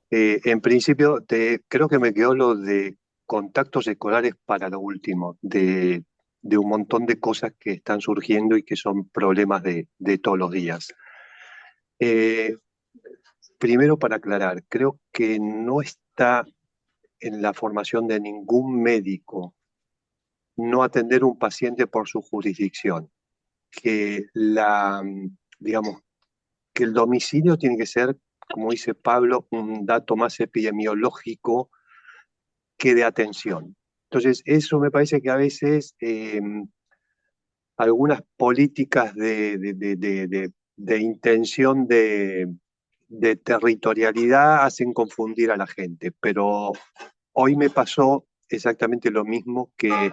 en principio creo que me quedó lo de contactos escolares para lo último, de un montón de cosas que están surgiendo y que son problemas de todos los días. Eh, Primero, para aclarar, creo que no está en la formación de ningún médico no atender un paciente por su jurisdicción, que digamos, que el domicilio tiene que ser, como dice Pablo, un dato más epidemiológico que de atención. Entonces, eso me parece que a veces algunas políticas de intención de territorialidad hacen confundir a la gente, pero hoy me pasó exactamente lo mismo que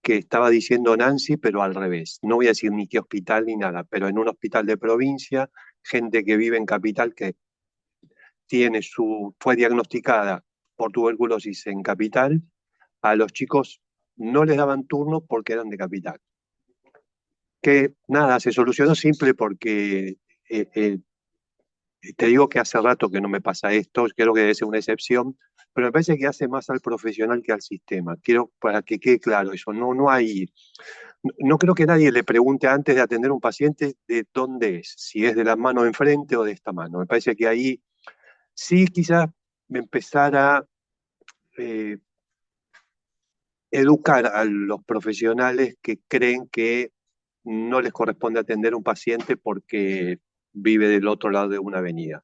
estaba diciendo Nancy, pero al revés. No voy a decir ni qué hospital ni nada, pero en un hospital de provincia, gente que vive en capital que fue diagnosticada por tuberculosis en capital, a los chicos no les daban turno porque eran de capital. Que nada, se solucionó simple porque te digo que hace rato que no me pasa esto, creo que debe ser una excepción, pero me parece que hace más al profesional que al sistema. Quiero para que quede claro eso, no creo que nadie le pregunte antes de atender a un paciente de dónde es, si es de la mano enfrente o de esta mano. Me parece que ahí sí quizás empezar a educar a los profesionales que creen que no les corresponde atender a un paciente porque vive del otro lado de una avenida.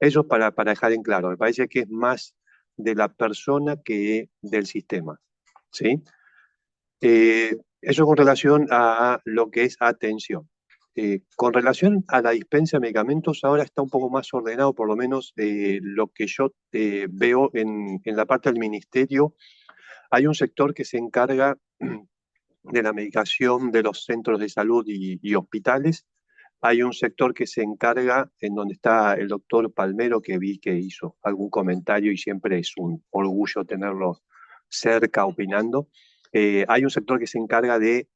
Eso para dejar en claro, me parece que es más de la persona que del sistema, ¿sí? Eso con relación a lo que es atención. Con relación a la dispensa de medicamentos, ahora está un poco más ordenado, por lo menos lo que yo veo en la parte del ministerio. Hay un sector que se encarga de la medicación de los centros de salud y hospitales. Hay un sector que se encarga, en donde está el doctor Palmero, que vi que hizo algún comentario y siempre es un orgullo tenerlo cerca opinando. Hay un sector que se encarga de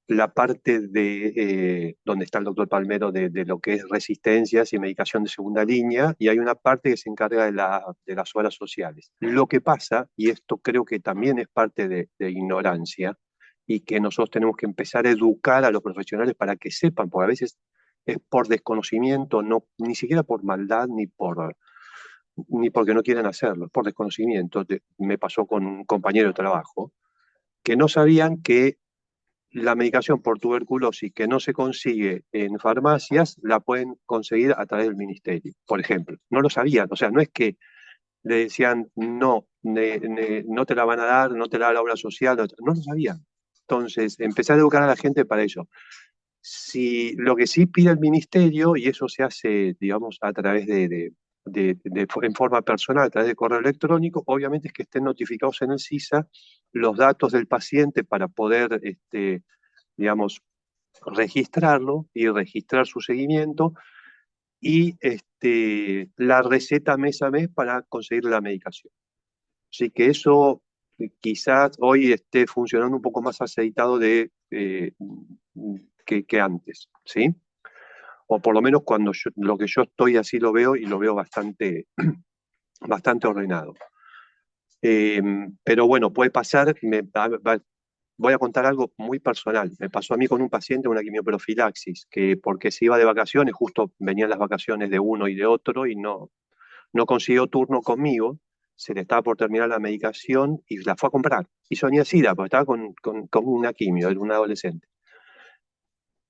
la parte de donde está el doctor Palmero de lo que es resistencias y medicación de segunda línea, y hay una parte que se encarga de las obras sociales. Lo que pasa, y esto creo que también es parte de ignorancia, y que nosotros tenemos que empezar a educar a los profesionales para que sepan, porque a veces es por desconocimiento, no, ni siquiera por maldad ni porque no quieran hacerlo, es por desconocimiento. Me pasó con un compañero de trabajo que no sabían que la medicación por tuberculosis que no se consigue en farmacias la pueden conseguir a través del ministerio, por ejemplo. No lo sabían, o sea, no es que le decían no, no te la van a dar, no te la da la obra social, no lo sabían. Entonces, empezar a educar a la gente para eso. Si lo que sí pide el ministerio, y eso se hace, digamos, a través en forma personal, a través de correo electrónico, obviamente es que estén notificados en el CISA los datos del paciente para poder, digamos, registrarlo y registrar su seguimiento y la receta mes a mes para conseguir la medicación. Así que eso quizás hoy esté funcionando un poco más aceitado que antes, ¿sí? O por lo menos lo que yo estoy así lo veo y lo veo bastante, bastante ordenado. Pero bueno, puede pasar, voy a contar algo muy personal. Me pasó a mí con un paciente una quimioprofilaxis, que porque se iba de vacaciones, justo venían las vacaciones de uno y de otro, y no consiguió turno conmigo, se le estaba por terminar la medicación y la fue a comprar. Hizo SIDA, porque estaba con una quimio, era un adolescente.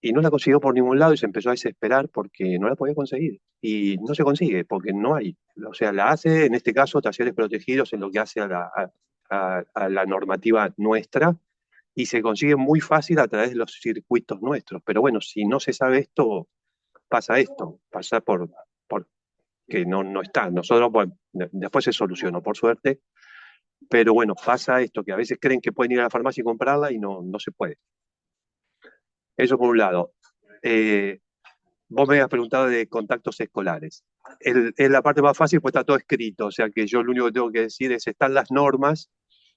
Y no la consiguió por ningún lado y se empezó a desesperar porque no la podía conseguir. Y no se consigue porque no hay. O sea, la hace, en este caso, talleres protegidos en lo que hace a la normativa nuestra, y se consigue muy fácil a través de los circuitos nuestros. Pero bueno, si no se sabe esto, pasa por que no está. Nosotros, bueno, después se solucionó, por suerte. Pero bueno, pasa esto, que a veces creen que pueden ir a la farmacia y comprarla y no se puede. Eso por un lado. Vos me habías preguntado de contactos escolares. Es la parte más fácil, pues está todo escrito, o sea que yo lo único que tengo que decir es, están las normas,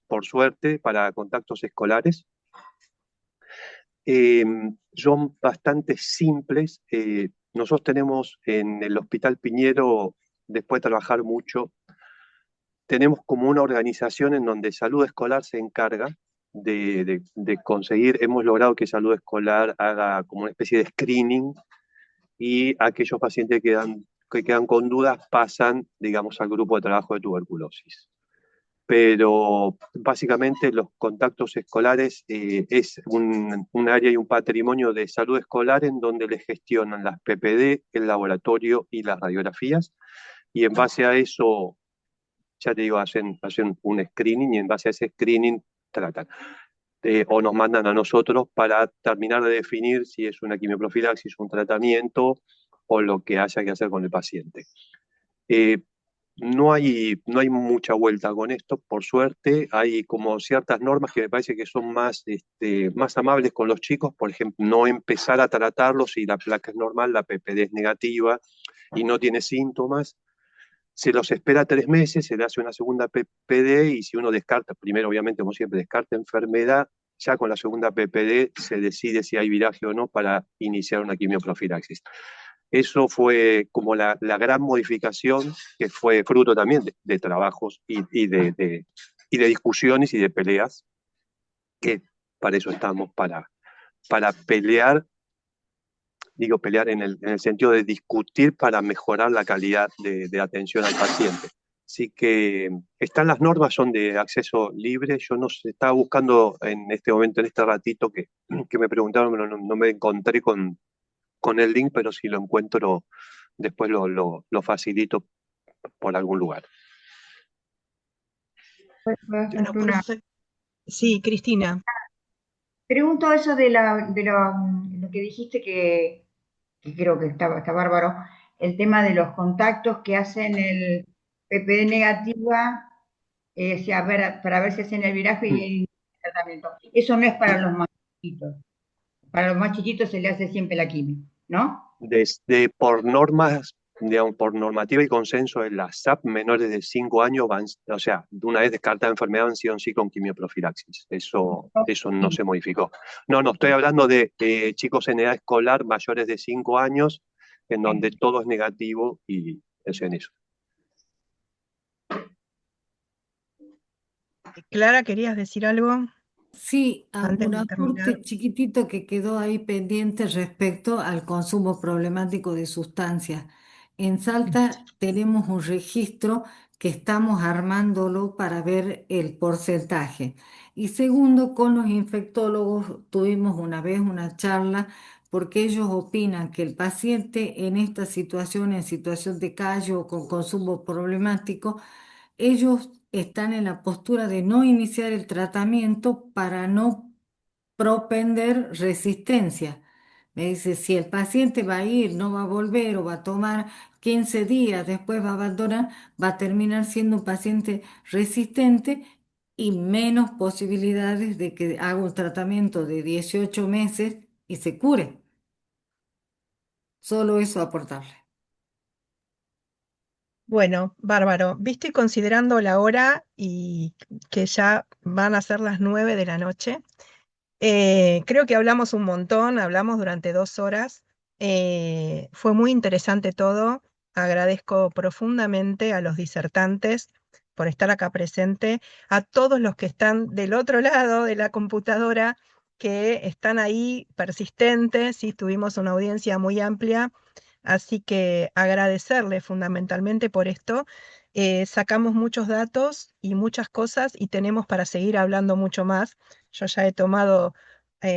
por suerte, para contactos escolares. Son bastante simples. Nosotros tenemos en el Hospital Piñero, después de trabajar mucho, tenemos como una organización en donde Salud Escolar se encarga de conseguir, hemos logrado que Salud Escolar haga como una especie de screening, y aquellos pacientes que quedan con dudas pasan, digamos, al grupo de trabajo de tuberculosis. Pero básicamente los contactos escolares es un área y un patrimonio de salud escolar en donde les gestionan las PPD, el laboratorio y las radiografías, y en base a eso, ya te digo, hacen un screening, y en base a ese screening tratan. O nos mandan a nosotros para terminar de definir si es una quimioprofilaxis, un tratamiento o lo que haya que hacer con el paciente. No hay mucha vuelta con esto, por suerte. Hay como ciertas normas que me parece que son más amables con los chicos. Por ejemplo, no empezar a tratarlos si la placa es normal, la PPD es negativa y no tiene síntomas. Se los espera 3 meses, se le hace una segunda PPD, y si uno descarta, primero obviamente como siempre descarta enfermedad, ya con la segunda PPD se decide si hay viraje o no para iniciar una quimioprofilaxis. Eso fue como la gran modificación, que fue fruto también de trabajos y de discusiones y de peleas, que para eso estamos, para pelear. Digo pelear en el sentido de discutir para mejorar la calidad de atención al paciente. Así que están las normas, son de acceso libre. Yo no sé, estaba buscando en este momento, en este ratito que me preguntaron, pero no me encontré con el link, pero si lo encuentro, después lo facilito por algún lugar. Bueno, perfecto. Sí, Cristina. Pregunto eso de lo que dijiste que creo que está bárbaro, el tema de los contactos que hacen el PPD negativa, para ver si hacen el viraje y el tratamiento. Eso no es para los más chiquitos. Para los más chiquitos se le hace siempre la quimio, ¿no? Por normas, digamos, por normativa y consenso de la SAP, menores de 5 años van, o sea, de una vez descartada enfermedad, han sido sí con quimioprofilaxis. Eso no se modificó. No, estoy hablando de chicos en edad escolar mayores de 5 años, en donde todo es negativo y es en eso. Clara, ¿querías decir algo? Sí, Antes un de terminar. aporte chiquitito que quedó ahí pendiente respecto al consumo problemático de sustancias. En Salta tenemos un registro que estamos armándolo para ver el porcentaje. Y segundo, con los infectólogos tuvimos una vez una charla porque ellos opinan que el paciente en esta situación, en situación de calle o con consumo problemático, ellos están en la postura de no iniciar el tratamiento para no propender resistencia. Me dice, si el paciente va a ir, no va a volver o va a tomar 15 días, después va a abandonar, va a terminar siendo un paciente resistente y menos posibilidades de que haga un tratamiento de 18 meses y se cure. Solo eso aportarle. Bueno, bárbaro. Viste, considerando la hora y que ya van a ser las 9 de la noche, creo que hablamos un montón, hablamos durante 2 horas. Fue muy interesante todo. Agradezco profundamente a los disertantes por estar acá presente, a todos los que están del otro lado de la computadora, que están ahí persistentes, y tuvimos una audiencia muy amplia, así que agradecerle fundamentalmente por esto. Sacamos muchos datos y muchas cosas y tenemos para seguir hablando mucho más. Yo ya he tomado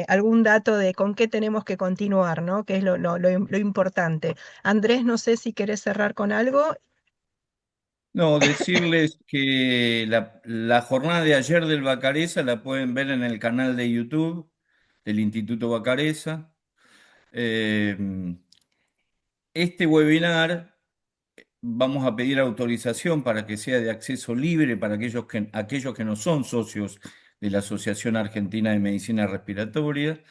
algún dato de con qué tenemos que continuar, ¿no? Que es lo importante. Andrés, no sé si querés cerrar con algo. No, decirles que la jornada de ayer del Bacareza la pueden ver en el canal de YouTube del Instituto Bacareza. Eh, este webinar vamos a pedir autorización para que sea de acceso libre para aquellos que no son socios de la Asociación Argentina de Medicina Respiratoria.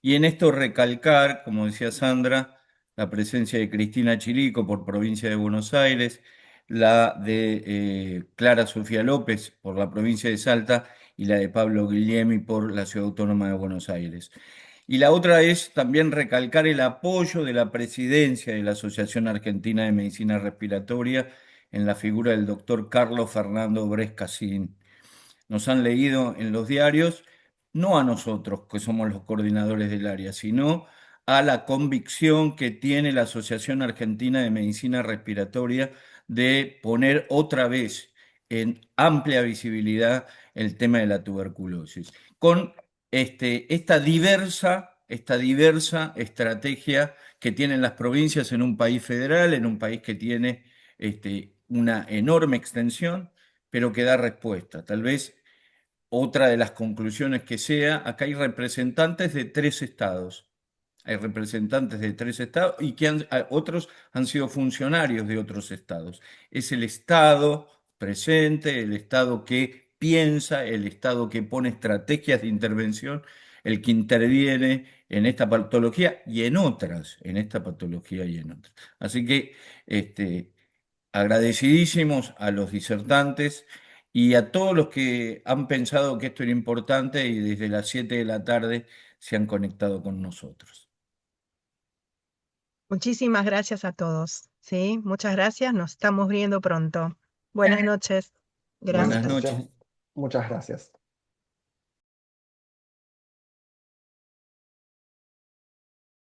Y en esto recalcar, como decía Sandra, la presencia de Cristina Chirico por provincia de Buenos Aires, la de Clara Sofía López por la provincia de Salta y la de Pablo Guglielmi por la Ciudad Autónoma de Buenos Aires. Y la otra es también recalcar el apoyo de la presidencia de la Asociación Argentina de Medicina Respiratoria en la figura del doctor Carlos Fernando Brescasín. Nos han leído en los diarios, no a nosotros, que somos los coordinadores del área, sino a la convicción que tiene la Asociación Argentina de Medicina Respiratoria de poner otra vez en amplia visibilidad el tema de la tuberculosis, con esta diversa estrategia que tienen las provincias en un país federal, en un país que tiene una enorme extensión, pero que da respuesta. Tal vez otra de las conclusiones que sea, acá hay representantes de 3 estados. Hay representantes de 3 estados y otros han sido funcionarios de otros estados. Es el Estado presente, el Estado que piensa, el Estado que pone estrategias de intervención, el que interviene en esta patología y en otras, en esta patología y en otras. Así que agradecidísimos a los disertantes y a todos los que han pensado que esto era importante y desde las 7 de la tarde se han conectado con nosotros. Muchísimas gracias a todos. ¿Sí? Muchas gracias. Nos estamos viendo pronto. Buenas noches. Buenas Gracias. noches. Muchas gracias.